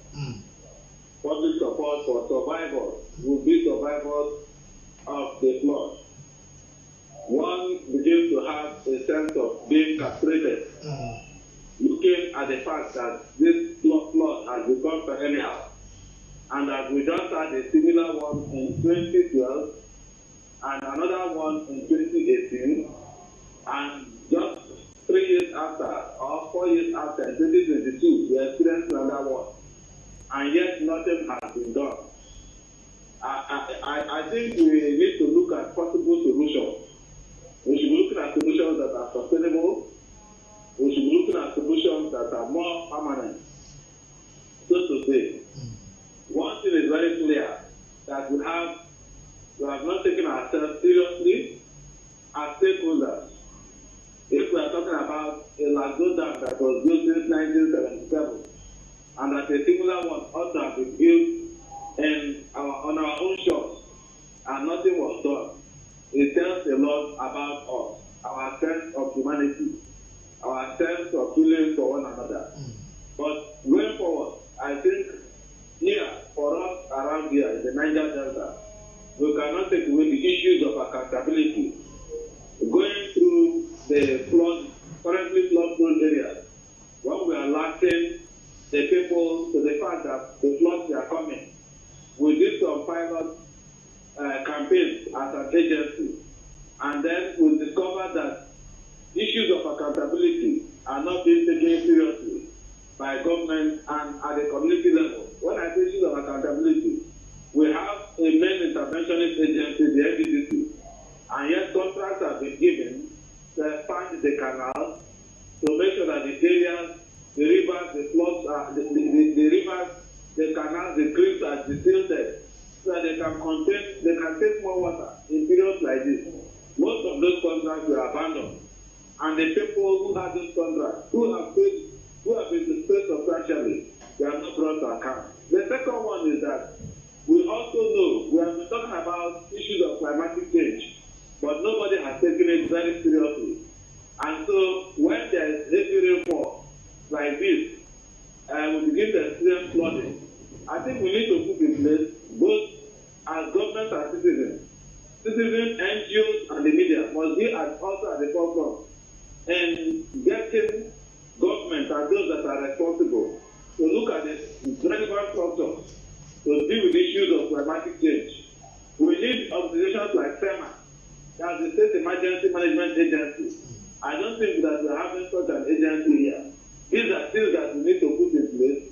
Public support for survivors who be survivors of the flood. One begins to have a sense of being castrated, looking at the fact that this flood has become perennial. and that we just had a similar one in 2012 and another one in 2018, and just 3 years after or 4 years after, in 2022, we experienced another one, and yet nothing has been done. I think we need to look at possible solutions. We should be looking at solutions that are sustainable. We should be looking at solutions that are more permanent, so to say. One thing is very clear, that we have not taken ourselves seriously as stakeholders. If we are talking about a Lago dam that was built since 1977, and that a similar one also has been built on our own shores, and nothing was done, it tells a lot about us, our sense of humanity, our sense of feeling for one another. But going forward, I think here, for us around here in the Niger Delta, we cannot take away the issues of accountability. Going through the currently flood-prone areas, when we are alerting the people to the fact that the floods are coming, we did some pilot campaigns as an agency, and then we discovered that issues of accountability are not being taken seriously by government and at the community level. When I say issues of accountability, we have a main interventionist agency, the NDDC, and yet contracts have been given to expand the canal to make sure that the areas, the rivers, the floods, the rivers, the canals, the creeks are desilted, so that they can take more water in periods like this. Most of those contracts were abandoned, and the people who had those contracts, who have been displaced substantially, they are not brought to account. The second one is that we also know we have been talking about issues of climatic change, but nobody has taken it very seriously. And so when there is heavy rainfall like this, we begin to experience flooding, I think we need to put in place, both as government and citizens, NGOs, and the media must be also at the forefront and getting government and those that are responsible to look at the relevant structures to deal with issues of climatic change. We need organizations like SEMA, that's the State Emergency Management Agency. I don't think that we are having such an agency here. These are things that we need to put in place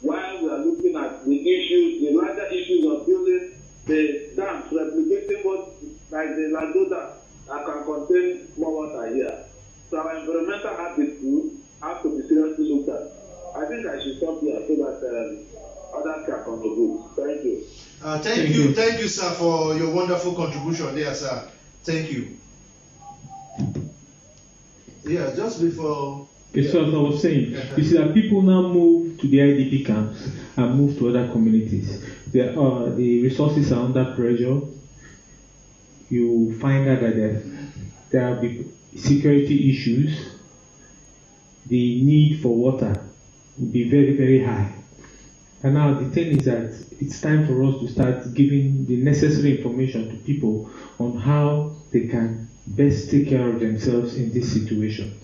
while we are looking at the issues, the larger issues of building the dams, replicating what, like the Lago dam, that can contain more water here. So our environmental habits too have to be seriously looked at. I think I should stop here so that others can contribute. Thank you. Thank you, sir, for your wonderful contribution there, sir. Thank you. Yeah, just before. It's what I was saying. You see that people now move to the IDP camps and move to other communities. The resources are under pressure. You find out that there will be security issues. The need for water will be very, very high. And now the thing is that it's time for us to start giving the necessary information to people on how they can best take care of themselves in this situation.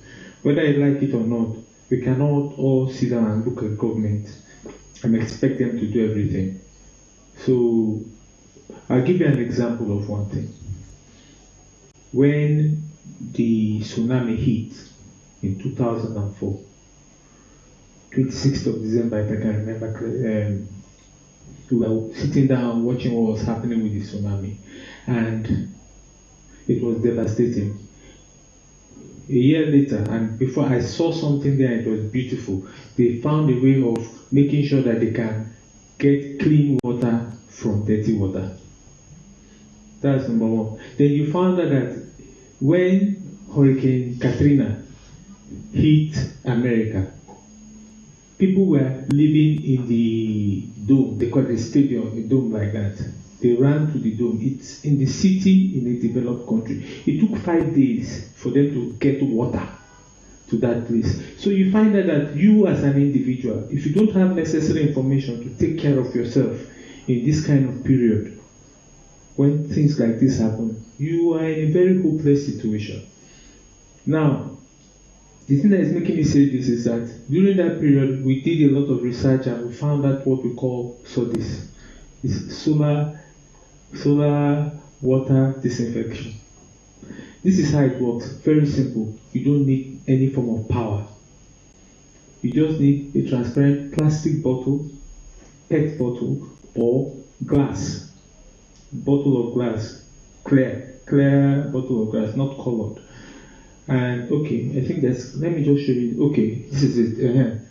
Whether you like it or not, we cannot all sit down and look at government and expect them to do everything. So I'll give you an example of one thing. When the tsunami hit in 2004, 26th of December, if I can remember correctly, we were sitting down watching what was happening with the tsunami, and it was devastating. A year later, and before I saw something there, it was beautiful. They found a way of making sure that they can get clean water from dirty water. That's number one. Then you found out that when Hurricane Katrina hit America, people were living in the dome. They call it a stadium, a dome like that. They ran to the dome. It's in the city in a developed country. It took 5 days for them to get water to that place. So you find out that you as an individual, if you don't have necessary information to take care of yourself in this kind of period, when things like this happen, you are in a very hopeless situation. Now, the thing that is making me say this is that during that period, we did a lot of research and we found out what we call SODIS. is solar water disinfection. This is how it works. Very simple. You don't need any form of power. You just need a transparent plastic bottle, PET bottle, or glass. Bottle of glass. Clear bottle of glass, not colored. And okay, I think that's, let me just show you. Okay, this is it.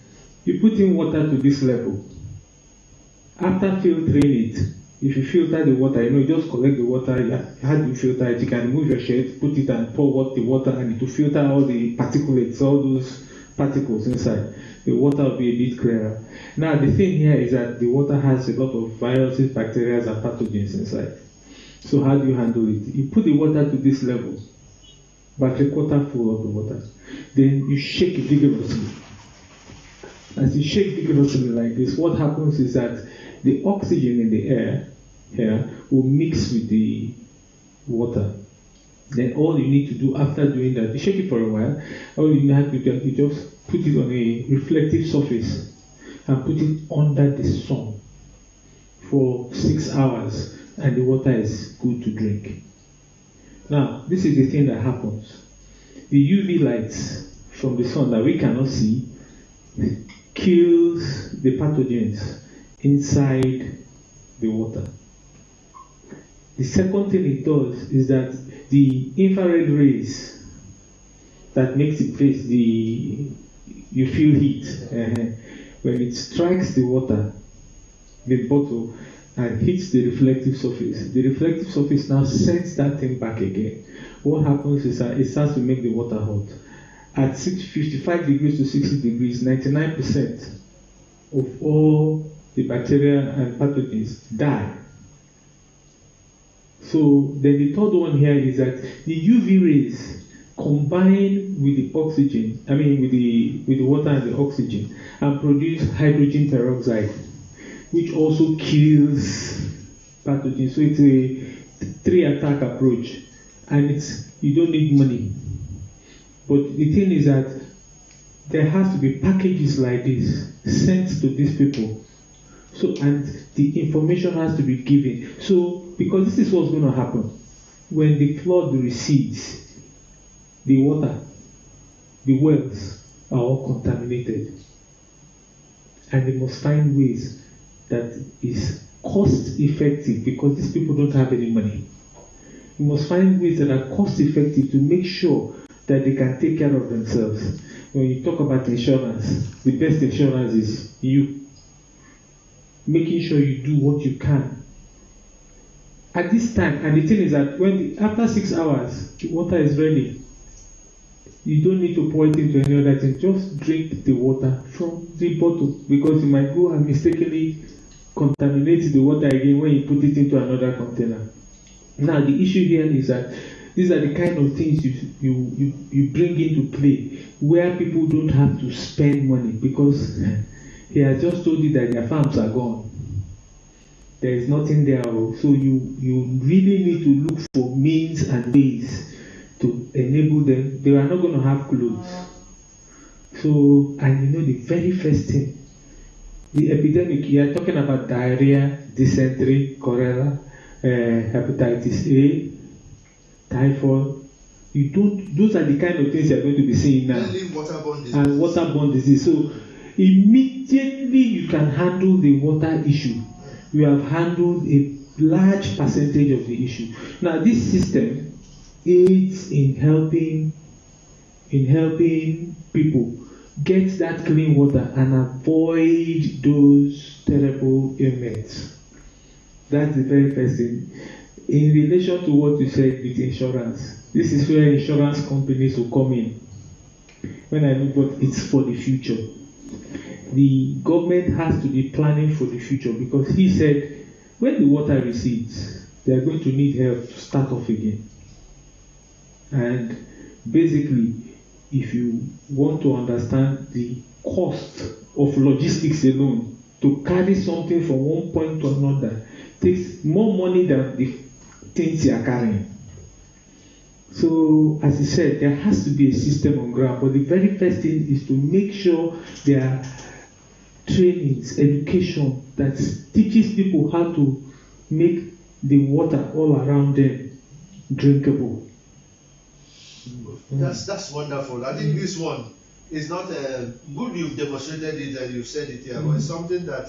You put in water to this level. After filtering it, if you filter the water, you just collect the water. How do you filter it? You can remove your shirt, put it and pour the water, and it will filter all the particulates, all those particles inside. The water will be a bit clearer. Now, the thing here is that the water has a lot of viruses, bacteria, and pathogens inside. So how do you handle it? You put the water to this level, about 3/4 full of the water. Then you shake it vigorously. As you shake vigorously like this, what happens is that the oxygen in the air here will mix with the water. Then all you need to do after doing that, you shake it for a while, all you have to do is you just put it on a reflective surface and put it under the sun for 6 hours, and the water is good to drink. Now, this is the thing that happens. The UV lights from the sun that we cannot see kills the pathogens inside the water. The second thing it does is that the infrared rays that makes the place, you feel heat, when it strikes the water, the bottle, and hits the reflective surface now sends that thing back again. What happens is that it starts to make the water hot. At 55 degrees to 60 degrees, 99% of all the bacteria and pathogens die. So then the third one here is that the UV rays combine with the oxygen, with the water and the oxygen, and produce hydrogen peroxide, which also kills pathogens. So it's a 3-attack approach, and you don't need money. But the thing is that there has to be packages like this sent to these people. So, and the information has to be given. So, because this is what's going to happen. When the flood recedes, the water, the wells are all contaminated. And they must find ways that is cost effective, because these people don't have any money. You must find ways that are cost effective to make sure that they can take care of themselves. When you talk about insurance, the best insurance is you. Making sure you do what you can. At this time, and the thing is that after 6 hours, the water is ready. You don't need to pour it into any other thing. Just drink the water from the bottle, because you might go and mistakenly contaminate the water again when you put it into another container. Now, the issue here is that these are the kind of things you bring into play where people don't have to spend money, because he has just told you that their farms are gone. There is nothing there. So you really need to look for means and ways to enable them. They are not going to have clothes. So, and the very first thing, the epidemic, you are talking about diarrhea, dysentery, cholera, hepatitis A, typhoid. Those are the kind of things you are going to be seeing now. And waterborne disease. So immediately you can handle the water issue. You have handled a large percentage of the issue. Now, this system aids in helping people get that clean water and avoid those terrible ailments. That's the very first thing. In relation to what you said with insurance, this is where insurance companies will come in. When I look, but it's for the future. The government has to be planning for the future, because he said when the water recedes, they are going to need help to start off again. And basically, if you want to understand the cost of logistics alone, to carry something from one point to another takes more money than the things you are carrying. So, as I said, there has to be a system on ground. But the very first thing is to make sure there are trainings, education that teaches people how to make the water all around them drinkable. That's wonderful. I think this one is not good. You've demonstrated it and you've said it here, but it's something that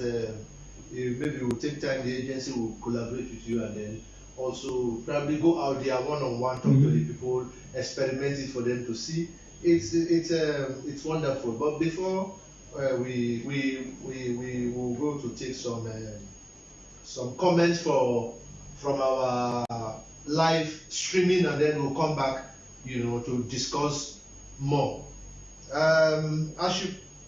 maybe will take time. The agency will collaborate with you and then also probably go out there one-on-one, talk to the people, experiment it for them to see. It's wonderful. But before we will go to take some comments from our live streaming, and then we'll come back, to discuss more.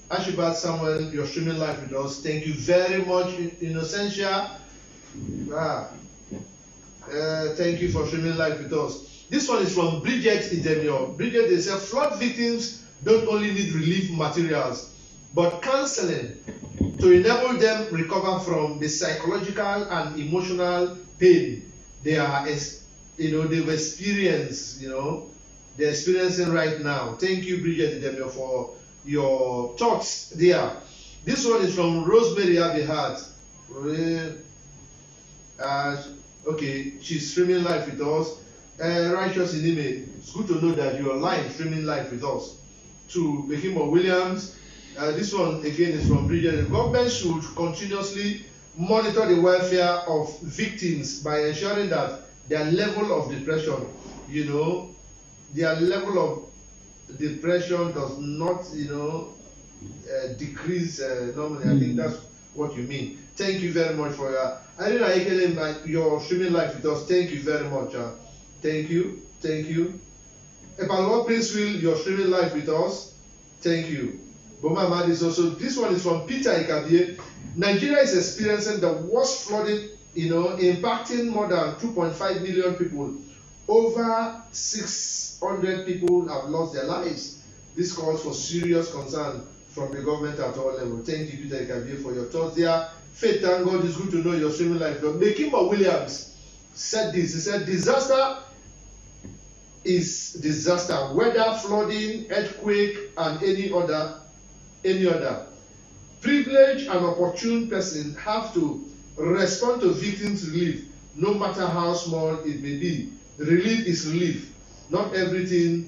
Ashibat Samuel, you're streaming live with us. Thank you very much, Innocentia. Thank you for streaming live with us. This one is from Bridget Idemio. Bridget, they say flood victims don't only need relief materials, but counseling to enable them recover from the psychological and emotional pain they've experienced, they're experiencing right now. Thank you, Bridget Idemio, for your thoughts there. This one is from Rosemary Abihat. Okay, she's streaming live with us. Righteous Inime, it's good to know that you are live streaming live with us. To Behimo Williams, this one again is from Bridget. The government should continuously monitor the welfare of victims by ensuring that their level of depression, their level of depression does not, decrease normally. I think that's what you mean. Thank you very much for your. You're streaming live with us. Thank you very much. Thank you. Epalwa Princeville, you're streaming live with us. Thank you. Boma Mad is also. This one is from Peter Ikabie. Nigeria is experiencing the worst flooding, impacting more than 2.5 million people. Over 600 people have lost their lives. This calls for serious concern from the government at all levels. Thank you, Peter Ikabie, for your thoughts there. Faith, thank God, it's good to know you're streaming live. Mekimba Williams said this. He said, disaster is disaster, whether flooding, earthquake, and any other. Privileged and opportune person have to respond to victims' relief, no matter how small it may be. Relief is relief. Not everything,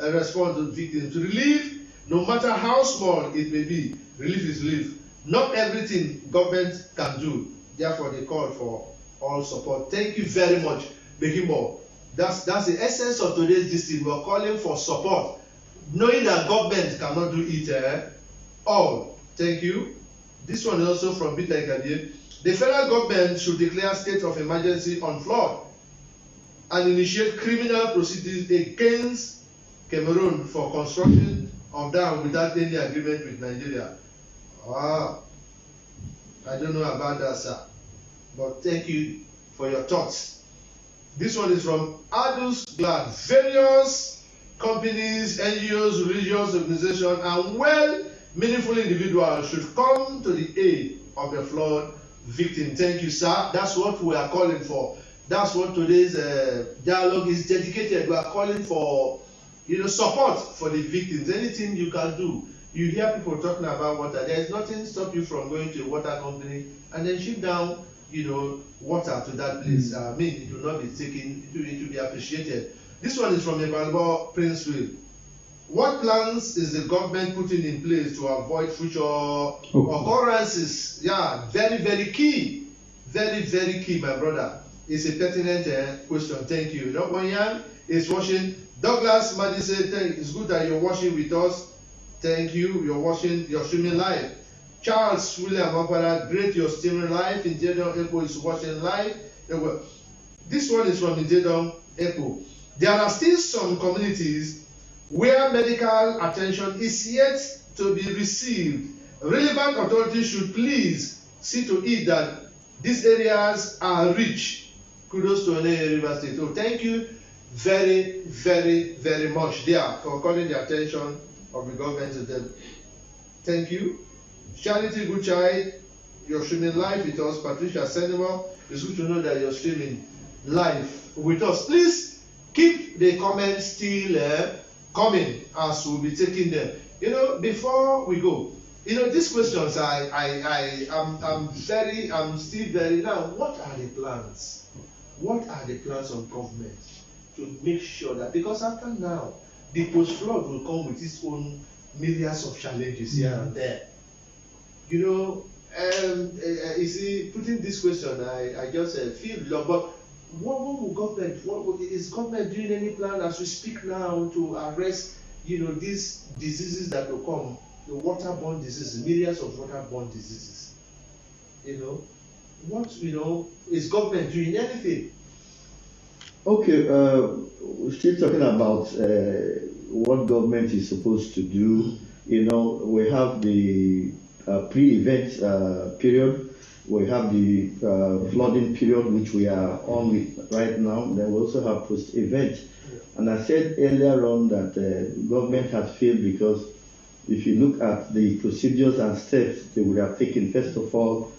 respond to victims. Relief, no matter how small it may be, relief is relief. Not everything government can do. Therefore, they call for all support. Thank you very much, Bekimbo. That's the essence of today's district. We are calling for support, knowing that government cannot do it all. Thank you. This one is also from Peter Ikabie. The federal government should declare state of emergency on flood and initiate criminal proceedings against Cameroon for construction of dam without any agreement with Nigeria. I don't know about that, sir. But thank you for your thoughts. This one is from Adus Glad. Various companies, NGOs, religious organizations, and meaningful individuals should come to the aid of the flood victim. Thank you, sir. That's what we are calling for. That's what today's dialogue is dedicated. We are calling for, support for the victims. Anything you can do. You hear people talking about water. There is nothing stop you from going to a water company and then ship down, water to that place. It will not be taken. It will be appreciated. This one is from Ebalbo Princeville. What plans is the government putting in place to avoid future occurrences? Yeah, very, very key. Very, very key, my brother. It's a pertinent question. Thank you. Wanyan is watching. Douglas Madise, it's good that you're watching with us. Thank you. You're streaming live. Charles William Opera, great, you're streaming live. Injedon Epo is watching live. This one is from Injedon Epo. There are still some communities where medical attention is yet to be received. Relevant authorities should please see to it that these areas are rich. Kudos to NOA River State. So thank you very, very, very much there for calling the attention of the government to them. Thank you. Charity Good Child, you're streaming live with us. Patricia Senemo, it's good to know that you're streaming live with us. Please keep the comments still coming as we'll be taking them. You know, before we go, you know, these questions, I'm still very, now, what are the plans? What are the plans of government to make sure that, because after now, the post-flood will come with its own millions of challenges here and there. You know, you see, putting this question, I just feel low, but what will government, is government doing any plan as we speak now to arrest, you know, these diseases that will come, the waterborne diseases, millions of waterborne diseases? You know, what, you know, is government doing anything? Okay, we're still talking about what government is supposed to do. You know, we have the pre-event period, we have the flooding period, which we are on with right now. Then we also have post-event. And I said earlier on that government has failed because if you look at the procedures and steps they would have taken, first of all,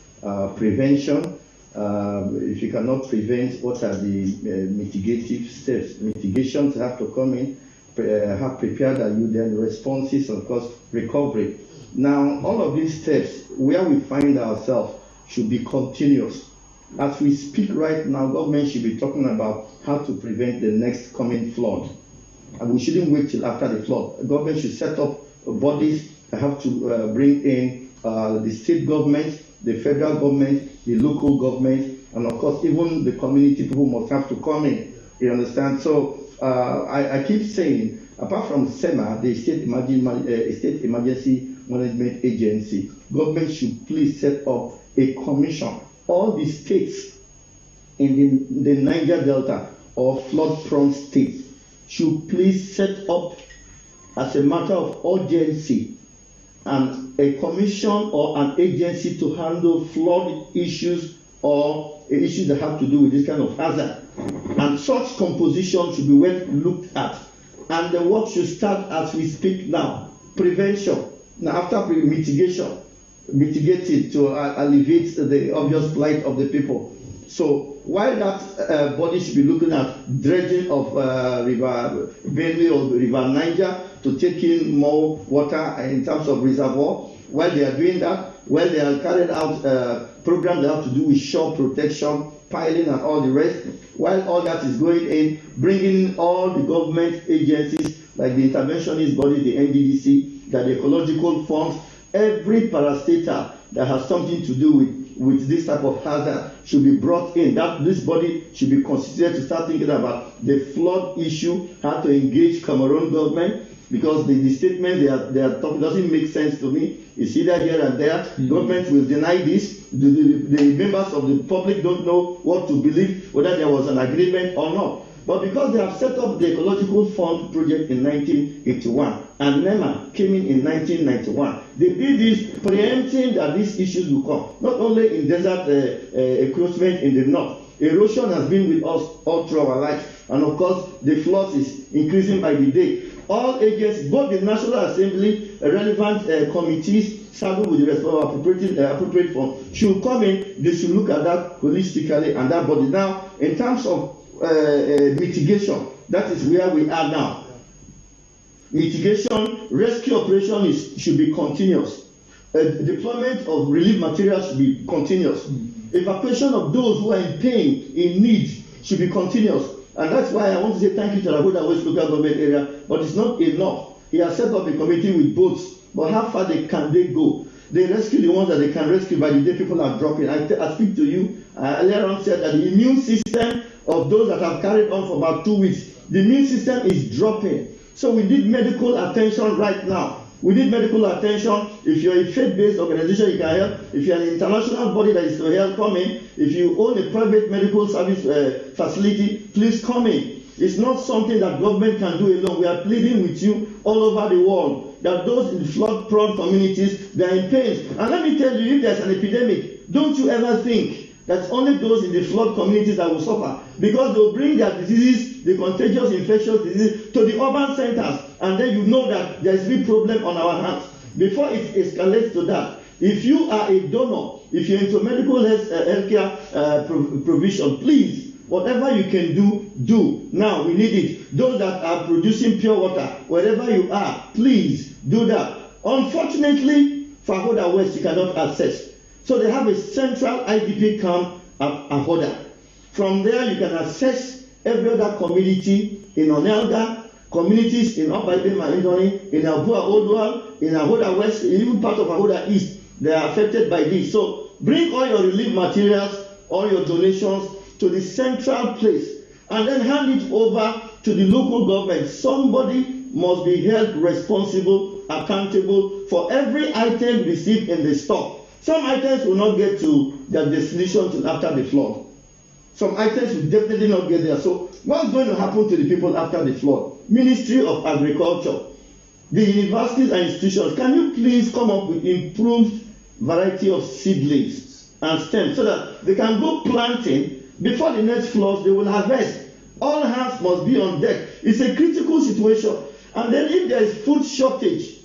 prevention. If you cannot prevent, what are the mitigative steps? Mitigations have to come in, have prepared and you then responses, of course, recovery. Now, all of these steps, where we find ourselves, should be continuous. As we speak right now, government should be talking about how to prevent the next coming flood. And we shouldn't wait till after the flood. Government should set up bodies that have to bring in the state government, the federal government, the local government, and of course, even the community people must have to come in. You understand? So I keep saying, apart from SEMA, the State Emergency Management Agency, government should please set up a commission. All the states in the Niger Delta or flood-prone states should please set up, as a matter of urgency, and a commission or an agency to handle flood issues or issues that have to do with this kind of hazard. And such composition should be well looked at. And the work should start as we speak now. Prevention. Now, after mitigation, mitigated to alleviate the obvious plight of the people. So while that body should be looking at dredging of river Benue or river Niger to take in more water in terms of reservoir, while they are doing that, while they are carrying out programs that have to do with shore protection, piling and all the rest, while all that is going in, bringing in all the government agencies like the interventionist bodies, the NDDC, the ecological funds, every parastatal that has something to do with this type of hazard should be brought in. That this body should be considered to start thinking about the flood issue, how to engage Cameroon government, because the statement they are talking doesn't make sense to me. It's either here and there. Government will deny this. The members of the public don't know what to believe, whether there was an agreement or not. But because they have set up the Ecological Fund project in 1981 and NEMA came in 1991, they did this preempting that these issues will come. Not only in desert encroachment in the north, erosion has been with us all through our life, and of course the floods is increasing by the day. All agencies, both the National Assembly, relevant committees, saddled with the appropriate fund, should come in. They should look at that holistically and that body. Now, in terms of mitigation, that is where we are now. Mitigation, rescue operation should be continuous. Deployment of relief materials should be continuous. Evacuation of those who are in pain, in need, should be continuous. And that's why I want to say thank you to AHOADA West Local Government Area, but it's not enough. He has set up a committee with boats, but how far can they go? They rescue the ones that they can rescue by the day people are dropping. I speak to you, earlier on said that the immune system of those that have carried on for about 2 weeks, the immune system is dropping. So we need medical attention right now. We need medical attention. If you're a faith-based organization, you can help. If you're an international body that is to help, come in. If you own a private medical service facility, please come in. It's not something that government can do alone. We are pleading with you all over the world that those in flood-prone communities, they are in pain. And let me tell you, if there's an epidemic, don't you ever think that only those in the flood communities that will suffer, because they'll bring their diseases, the contagious infectious diseases, to the urban centers, and then you know that there is a big problem on our hands. Before it escalates to that, if you are a donor, if you're into medical healthcare provision, please Whatever you can do, do. Now we need it. Those that are producing pure water, wherever you are, please do that. Unfortunately, for AHOADA West, you cannot access. So they have a central IDP camp at AHOADA. From there, you can access every other community in Onelga, communities in Obaibe Maindoni, in Abua Odual, in AHOADA West, even part of AHOADA East. They are affected by this. So bring all your relief materials, all your donations to the central place, and then hand it over to the local government. Somebody must be held responsible, accountable for every item received in the stock. Some items will not get to their destination till after the flood. Some items will definitely not get there. So what's going to happen to the people after the flood? Ministry of Agriculture, the universities and institutions, can you please come up with improved variety of seedlings and stems so that they can go planting before the next floods? They will harvest. All hands must be on deck. It's a critical situation. And then if there is food shortage,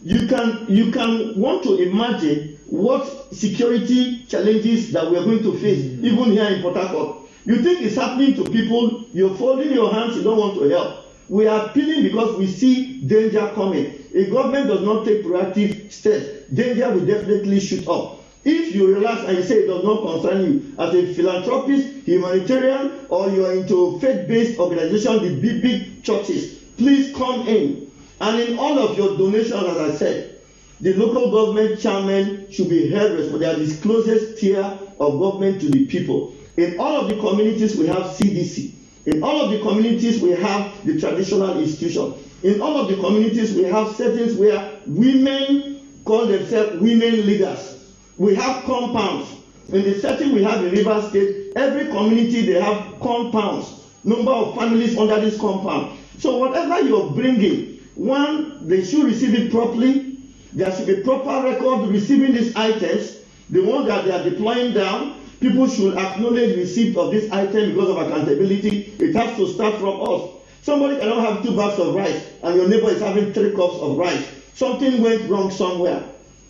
you can want to imagine what security challenges that we are going to face, even here in Port Harcourt. You think it's happening to people, you're folding your hands, you don't want to help. We are appealing because we see danger coming. If government does not take proactive steps, danger will definitely shoot up. If you relax and you say it does not concern you, as a philanthropist, humanitarian, or you are into faith-based organizations, the big churches, please come in. And in all of your donations, as I said, the local government chairman should be held responsible. They are the closest tier of government to the people. In all of the communities, we have CDC. In all of the communities, we have the traditional institution. In all of the communities, we have settings where women call themselves women leaders. We have compounds. In the setting we have in River State, every community, they have compounds. Number of families under this compound. So whatever you're bringing, one, they should receive it properly. There should be proper record receiving these items. The ones that they are deploying down, people should acknowledge receipt of this item because of accountability. It has to start from us. Somebody cannot have 2 bags of rice and your neighbor is having 3 cups of rice. Something went wrong somewhere.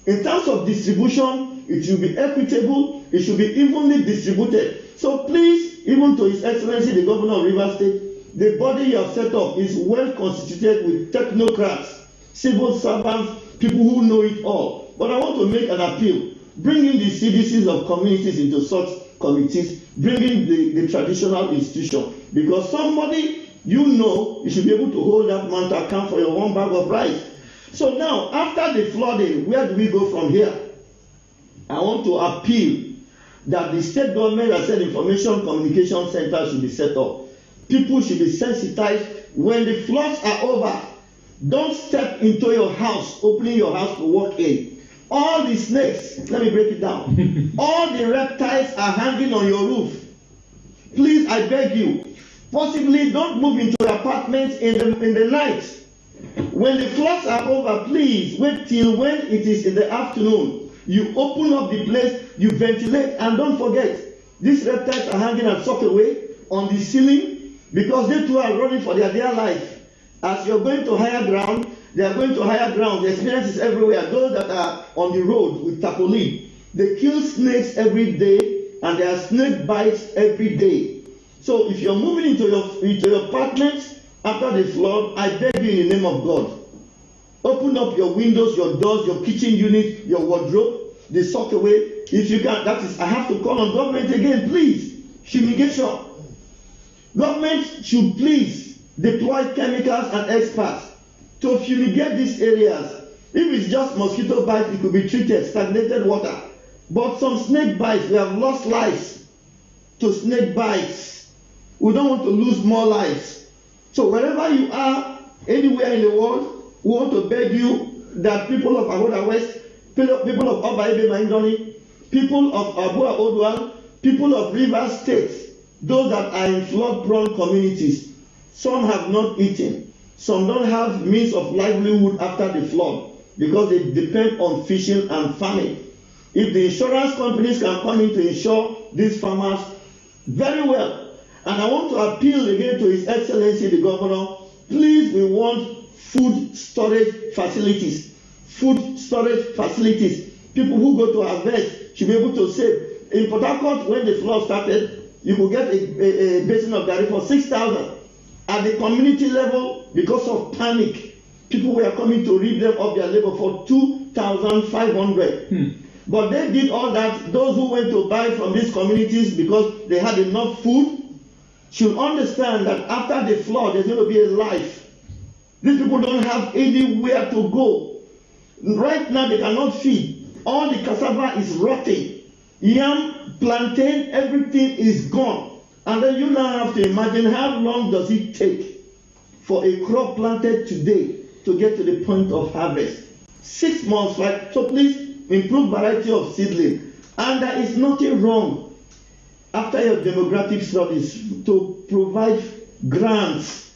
In terms of distribution, it should be equitable. It should be evenly distributed. So please, even to His Excellency, the Governor of Rivers State, the body you have set up is well constituted with technocrats, civil servants, people who know it all. But I want to make an appeal. Bringing the CDCs of communities into such committees, bringing the traditional institution, because somebody you should be able to hold that man to account for your 1 bag of rice. So now, after the flooding, where do we go from here? I want to appeal that the state government has said information communication centers should be set up. People should be sensitized. When the floods are over, don't step into your house, opening your house to walk in. All the snakes, let me break it down. All the reptiles are hanging on your roof. Please, I beg you, possibly don't move into your apartments in the night. When the floods are over, please wait till when it is in the afternoon. You open up the place, you ventilate, and don't forget, these reptiles are hanging at sock away on the ceiling because they too are running for their dear life. As you're going to higher ground, they are going to higher ground. The experience is everywhere. Those that are on the road with tarpaulin, they kill snakes every day, and there are snake bites every day. So if you're moving into your apartments after the flood, I beg you in the name of God, open up your windows, your doors, your kitchen unit, your wardrobe, the sock away. If you can, that is, I have to call on government again, please. Fumigation. Government should please deploy chemicals and experts to fumigate these areas. If it's just mosquito bites, it could be treated, stagnated water. But some snake bites, we have lost lives to snake bites. We don't want to lose more lives. So wherever you are, anywhere in the world, we want to beg you that people of AHOADA West, people of Obaibe Maindoni, people of Abua Odual, people of Rivers State, those that are in flood-prone communities, some have not eaten. Some don't have means of livelihood after the flood because they depend on fishing and farming. If the insurance companies can come in to insure these farmers, very well. And I want to appeal again to His Excellency the Governor, please, we want food storage facilities. Food storage facilities. People who go to harvest should be able to save. In Port Harcourt, when the flood started, you could get a basin of garri for 6,000. At the community level, because of panic, people were coming to rip them off their labor for 2,500. But they did all that. Those who went to buy from these communities because they had enough food should understand that after the flood, there's going to be a life. These people don't have anywhere to go. Right now, they cannot feed. All the cassava is rotting. Yam, plantain, everything is gone. And then you now have to imagine how long does it take for a crop planted today to get to the point of harvest. 6 months, right? So please improve variety of seedling. And there is nothing wrong after your demographic studies to provide grants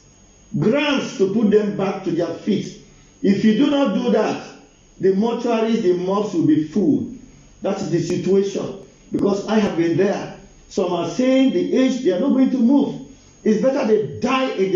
to put them back to their feet. If you do not do that, the mortuaries, the mosques will be full. That's the situation. Because I have been there. Some are saying the age, they are not going to move. It's better they die in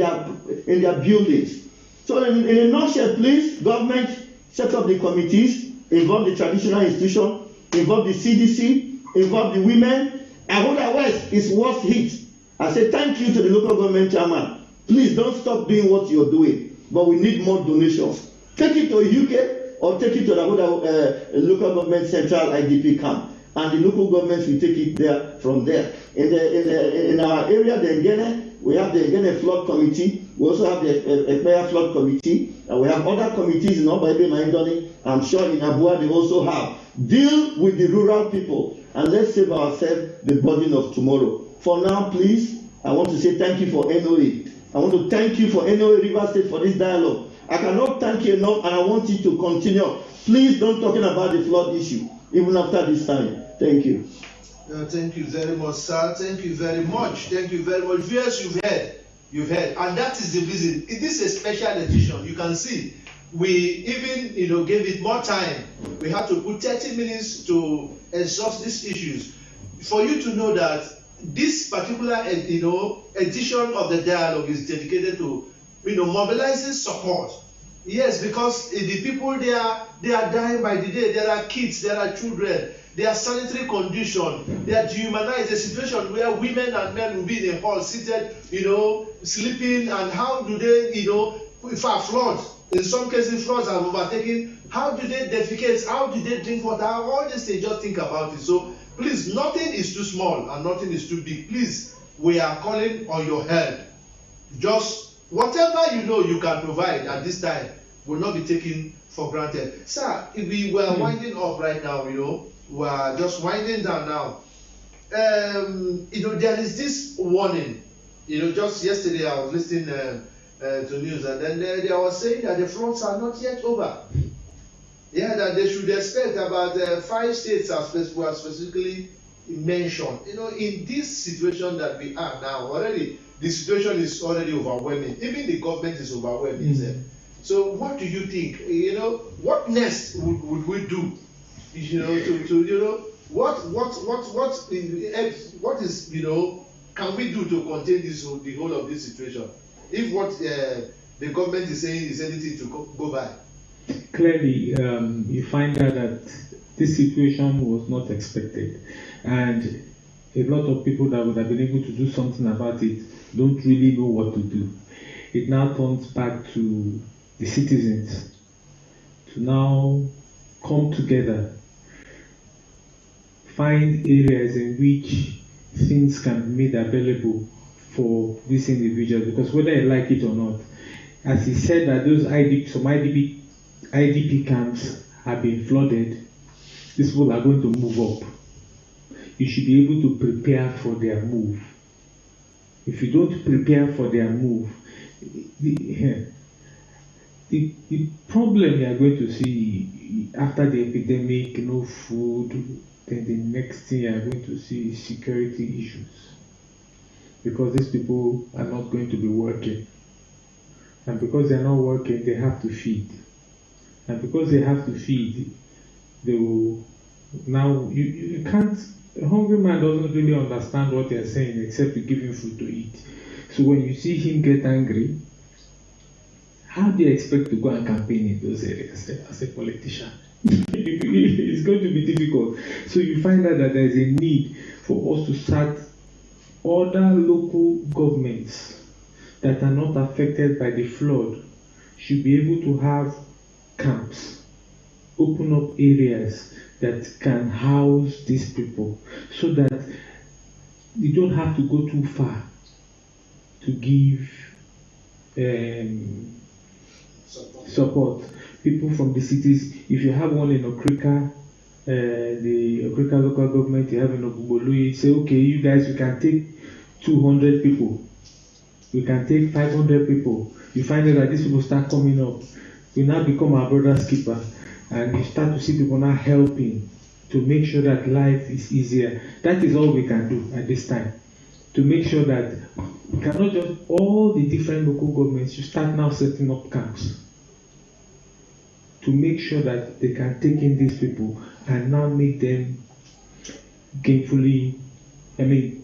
their buildings. So in a nutshell, please, government, set up the committees, involve the traditional institution, involve the CDC, involve the women. AHOADA West is worst hit. I say thank you to the local government chairman. Please don't stop doing what you're doing, but we need more donations. Take it to UK or take it to the AHOADA local government central IDP camp, and the local governments will take it there from there. In our area, the ENGENNE, we have the ENGENNE flood committee. We also have the AKIAGBA flood committee, and we have other committees in Obaibe Maindoni. I'm sure in Abuja they also have. Deal with the rural people, and let's save ourselves the burden of tomorrow. For now, please, I want to say thank you for NOA. I want to thank you for NOA River State for this dialogue. I cannot thank you enough, and I want you to continue. Please don't talking about the flood issue, even after this time. Thank you. Thank you very much, sir. Thank you very much. Thank you very much. Viewers, you've heard, and that is the reason. It is a special edition. You can see, we even gave it more time. We had to put 30 minutes to exhaust these issues for you to know that this particular edition of the dialogue is dedicated to mobilizing support. Yes, because the people they are dying by the day. There are kids, there are children, their sanitary condition, they are dehumanized. A situation where women and men will be in a hall seated, sleeping, and how do they, if a flood, in some cases floods are overtaken, how do they defecate, how do they drink water, all this they just think about it. So please, nothing is too small and nothing is too big. Please, we are calling on your help. Just whatever you can provide at this time will not be taken for granted. Sir, if we were winding up right now, we are just winding down now. There is this warning. Just yesterday I was listening to news, and then they were saying that the floods are not yet over. Yeah, that they should expect about 5 states as were specifically mentioned. In this situation that we are now, already the situation is already overwhelming. Even the government is overwhelming. So what do you think? What next would we do? What is can we do to contain the whole of this situation? If what the government is saying is anything to go by. Clearly, you find out that this situation was not expected, and a lot of people that would have been able to do something about it don't really know what to do. It now turns back to the citizens to now come together, find areas in which things can be made available for these individuals, because whether you like it or not, as he said that those IDP camps have been flooded, these people are going to move up. You should be able to prepare for their move. If you don't prepare for their move, the problem you are going to see after the epidemic, no food, then the next thing you are going to see is security issues. Because these people are not going to be working. And because they are not working, they have to feed. And because they have to feed, they will now, you can't, a hungry man doesn't really understand what they're saying except you give him food to eat. So when you see him get angry, how do you expect to go and campaign in those areas as a politician? It's going to be difficult. So you find out that there's a need for us to start other local governments that are not affected by the flood should be able to have camps, open up areas that can house these people, so that you don't have to go too far to give support. People from the cities, if you have one in Okrika, the Okrika local government, you have in Ogbolu, you say, okay, you guys, we can take 200 people, we can take 500 people. You find out that these people start coming up, you now become our brother's keeper, and you start to see people now helping to make sure that life is easier. That is all we can do at this time, to make sure that we cannot just, all the different local governments, you start now setting up camps to make sure that they can take in these people and now make them gainfully,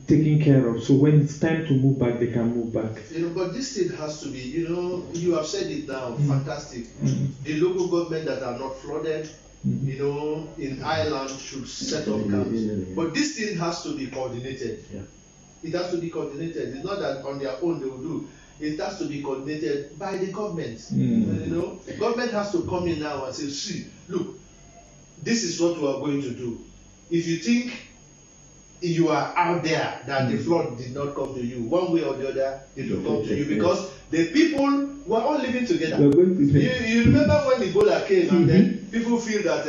taken care of. So when it's time to move back, they can move back. But this thing has to be, you have said it now, fantastic. The local government that are not flooded, in Ireland should set up camps. But this thing has to be coordinated. Yeah. It has to be coordinated. It's not that on their own they will do. It has to be coordinated by the government. Government has to come in now and say, see, look, this is what we are going to do. If you think you are out there that the flood did not come to you, one way or the other, it will come to you, because the people were all living together. You remember when Ebola came and then people feel that,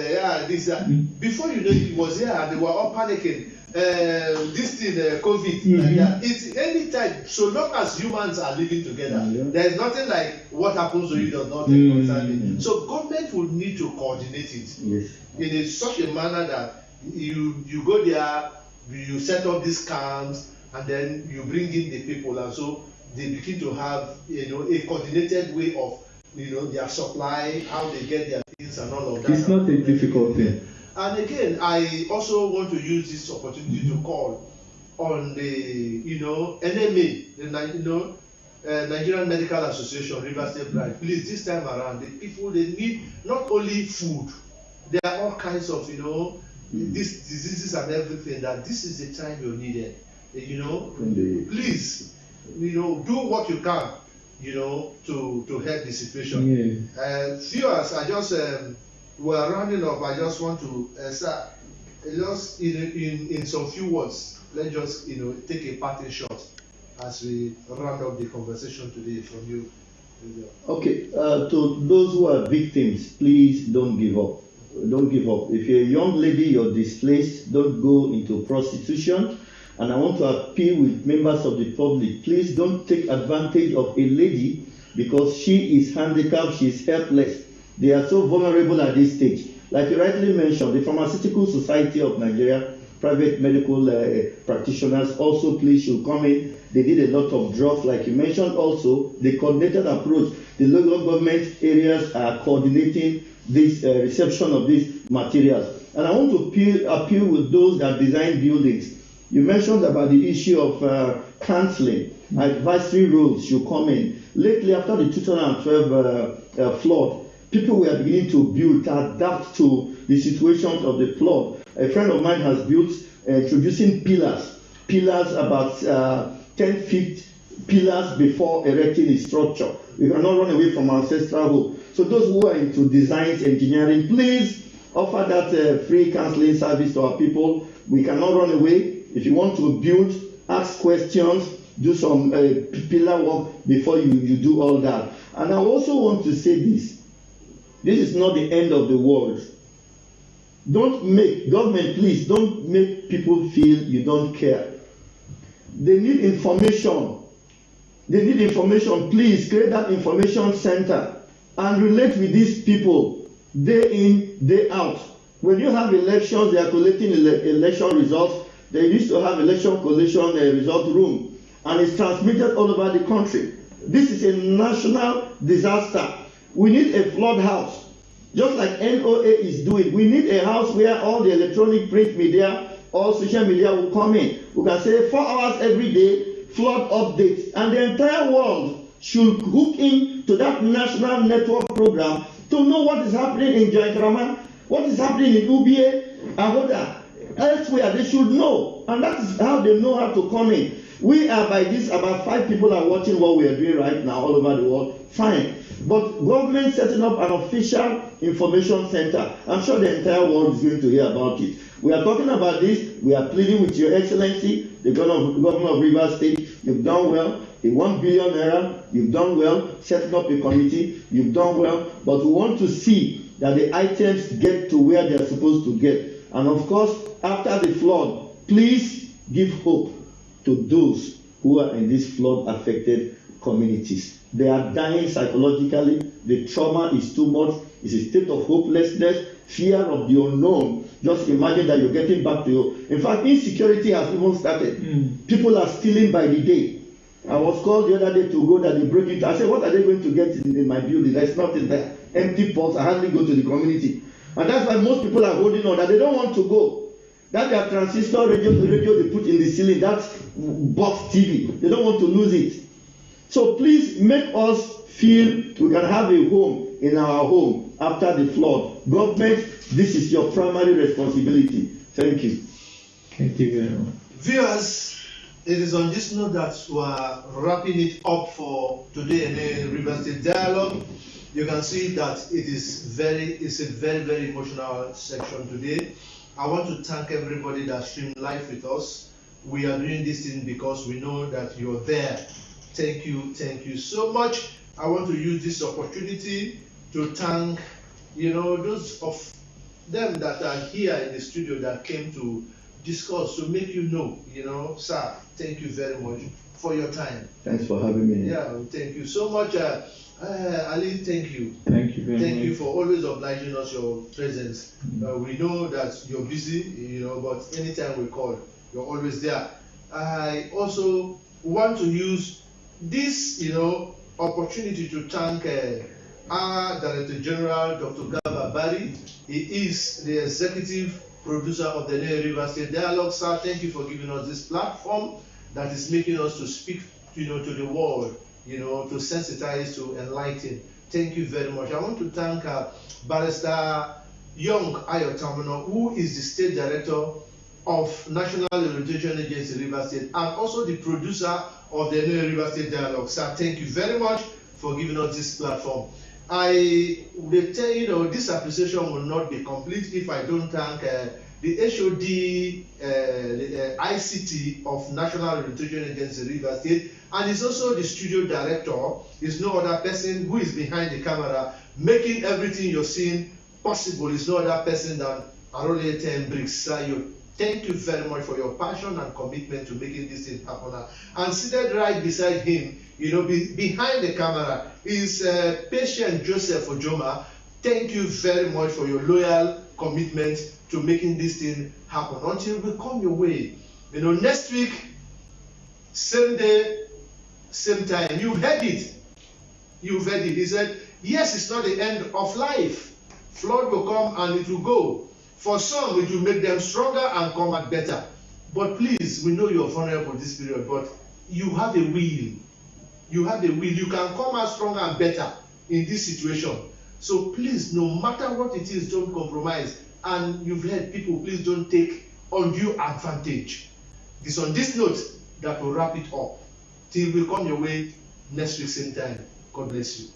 before you know it was here, and they were all panicking. This thing, COVID, like that. It's any time, so long as humans are living together, there is nothing like what happens to you does not concern me. So government will need to coordinate it in such a manner that you go there, you set up these camps, and then you bring in the people, and so they begin to have a coordinated way of their supply, how they get their things, and all of that. It's not a difficult thing. And again, I also want to use this opportunity to call on the NMA, the Nigerian Medical Association, River State Branch. Please, this time around, the people, they need not only food, there are all kinds of these diseases and everything, that this is the time you're needed. Please, do what you can, to help the situation. Viewers, I just we're rounding up. I just want to start just in some few words. Let's just take a parting shot as we round up the conversation today from you. Okay, to those who are victims, please don't give up. Don't give up. If you're a young lady, you're displaced, don't go into prostitution. And I want to appeal with members of the public, please don't take advantage of a lady because she is handicapped, she is helpless. They are so vulnerable at this stage. Like you rightly mentioned, the Pharmaceutical Society of Nigeria, private medical practitioners also please should come in. They did a lot of drugs, like you mentioned also, the coordinated approach. The local government areas are coordinating this reception of these materials. And I want to appeal with those that design buildings. You mentioned about the issue of counseling. Advisory roles should come in. Lately, after the 2012 flood, people were beginning to build, to adapt to the situations of the flood. A friend of mine has built, introducing pillars about 10 feet pillars before erecting a structure. We cannot run away from ancestral hope. So those who are into designs, engineering, please offer that free counseling service to our people. We cannot run away. If you want to build, ask questions, do some pillar work before you do all that. And I also want to say this. This is not the end of the world. Government, please, don't make people feel you don't care. They need information. Please create that information center and relate with these people day in, day out. When you have elections, they are collecting election results. They used to have election collation result room, and it's transmitted all over the country. This is a national disaster. We need a flood house, just like NOA is doing. We need a house where all the electronic print media, all social media will come in. We can say 4 hours every day, flood updates, and the entire world should hook in to that national network program to know what is happening in Jaikrama, what is happening in UBA, AHOADA, elsewhere. They should know, and that is how they know how to come in. We are by this, about 5 people are watching what we are doing right now all over the world. Fine. But government setting up an official information center, I'm sure the entire world is going to hear about it. We are talking about this. We are pleading with Your Excellency, the Governor of Rivers State. You've done well. The 1 billion naira, you've done well. Setting up a committee, you've done well. But we want to see that the items get to where they are supposed to get. And of course, after the flood, please give hope to those who are in these flood-affected communities. They are dying psychologically. The trauma is too much. It's a state of hopelessness, fear of the unknown. Just imagine that you're getting back to your... In fact, insecurity has even started. People are stealing by the day. I was called the other day to go that they break into. I said, what are they going to get in my building? There's nothing there. Empty pots. I hardly go to the community. And that's why most people are holding on, that they don't want to go. That their transistor radio they put in the ceiling, that's box TV. They don't want to lose it. So please make us feel we can have a home in our home after the flood. Government, this is your primary responsibility. Thank you. Thank you very much. Viewers, it is on this note that we are wrapping it up for today in the River State Dialogue. You can see that it's a very, very emotional section today. I want to thank everybody that streamed live with us. We are doing this thing because we know that you're there. Thank you so much. I want to use this opportunity to thank, those of them that are here in the studio that came to discuss, to make you know, sir, thank you very much for your time. Thanks for having me. Yeah, thank you so much. ALLI, thank you. Thank you very much. Thank you for always obliging us your presence. We know that you're busy, but anytime we call, you're always there. I also want to use this, opportunity to thank our Director General, Dr. Garba Barry. He is the executive producer of the NOA River State Dialogue. Sir, thank you for giving us this platform that is making us to speak, to the world, to sensitize, to enlighten. Thank you very much. I want to thank Barrister Young Ayotamino, who is the State Director of National Orientation Agency River State, and also the producer of the NOA River State Dialogue. Sir, thank you very much for giving us this platform. I will tell you, this appreciation will not be complete if I don't thank the HOD, the ICT of National Orientation Agency River State, and is also the studio director. Is no other person who is behind the camera making everything you're seeing possible. Is no other person than Arole 10 Bricks. Thank you very much for your passion and commitment to making this thing happen. And seated right beside him, behind the camera, is Patient Joseph Ojoma. Thank you very much for your loyal commitment to making this thing happen. Until we come your way, next week, same day, same time. You've heard it. He said, yes, it's not the end of life. Flood will come and it will go. For some, it will make them stronger and come out better. But please, we know you're vulnerable this period, but you have a will. You have a will. You can come out stronger and better in this situation. So please, no matter what it is, don't compromise. And you've heard people, please don't take undue advantage. It's on this note that we'll wrap it up. Till we come your way next week, same time. God bless you.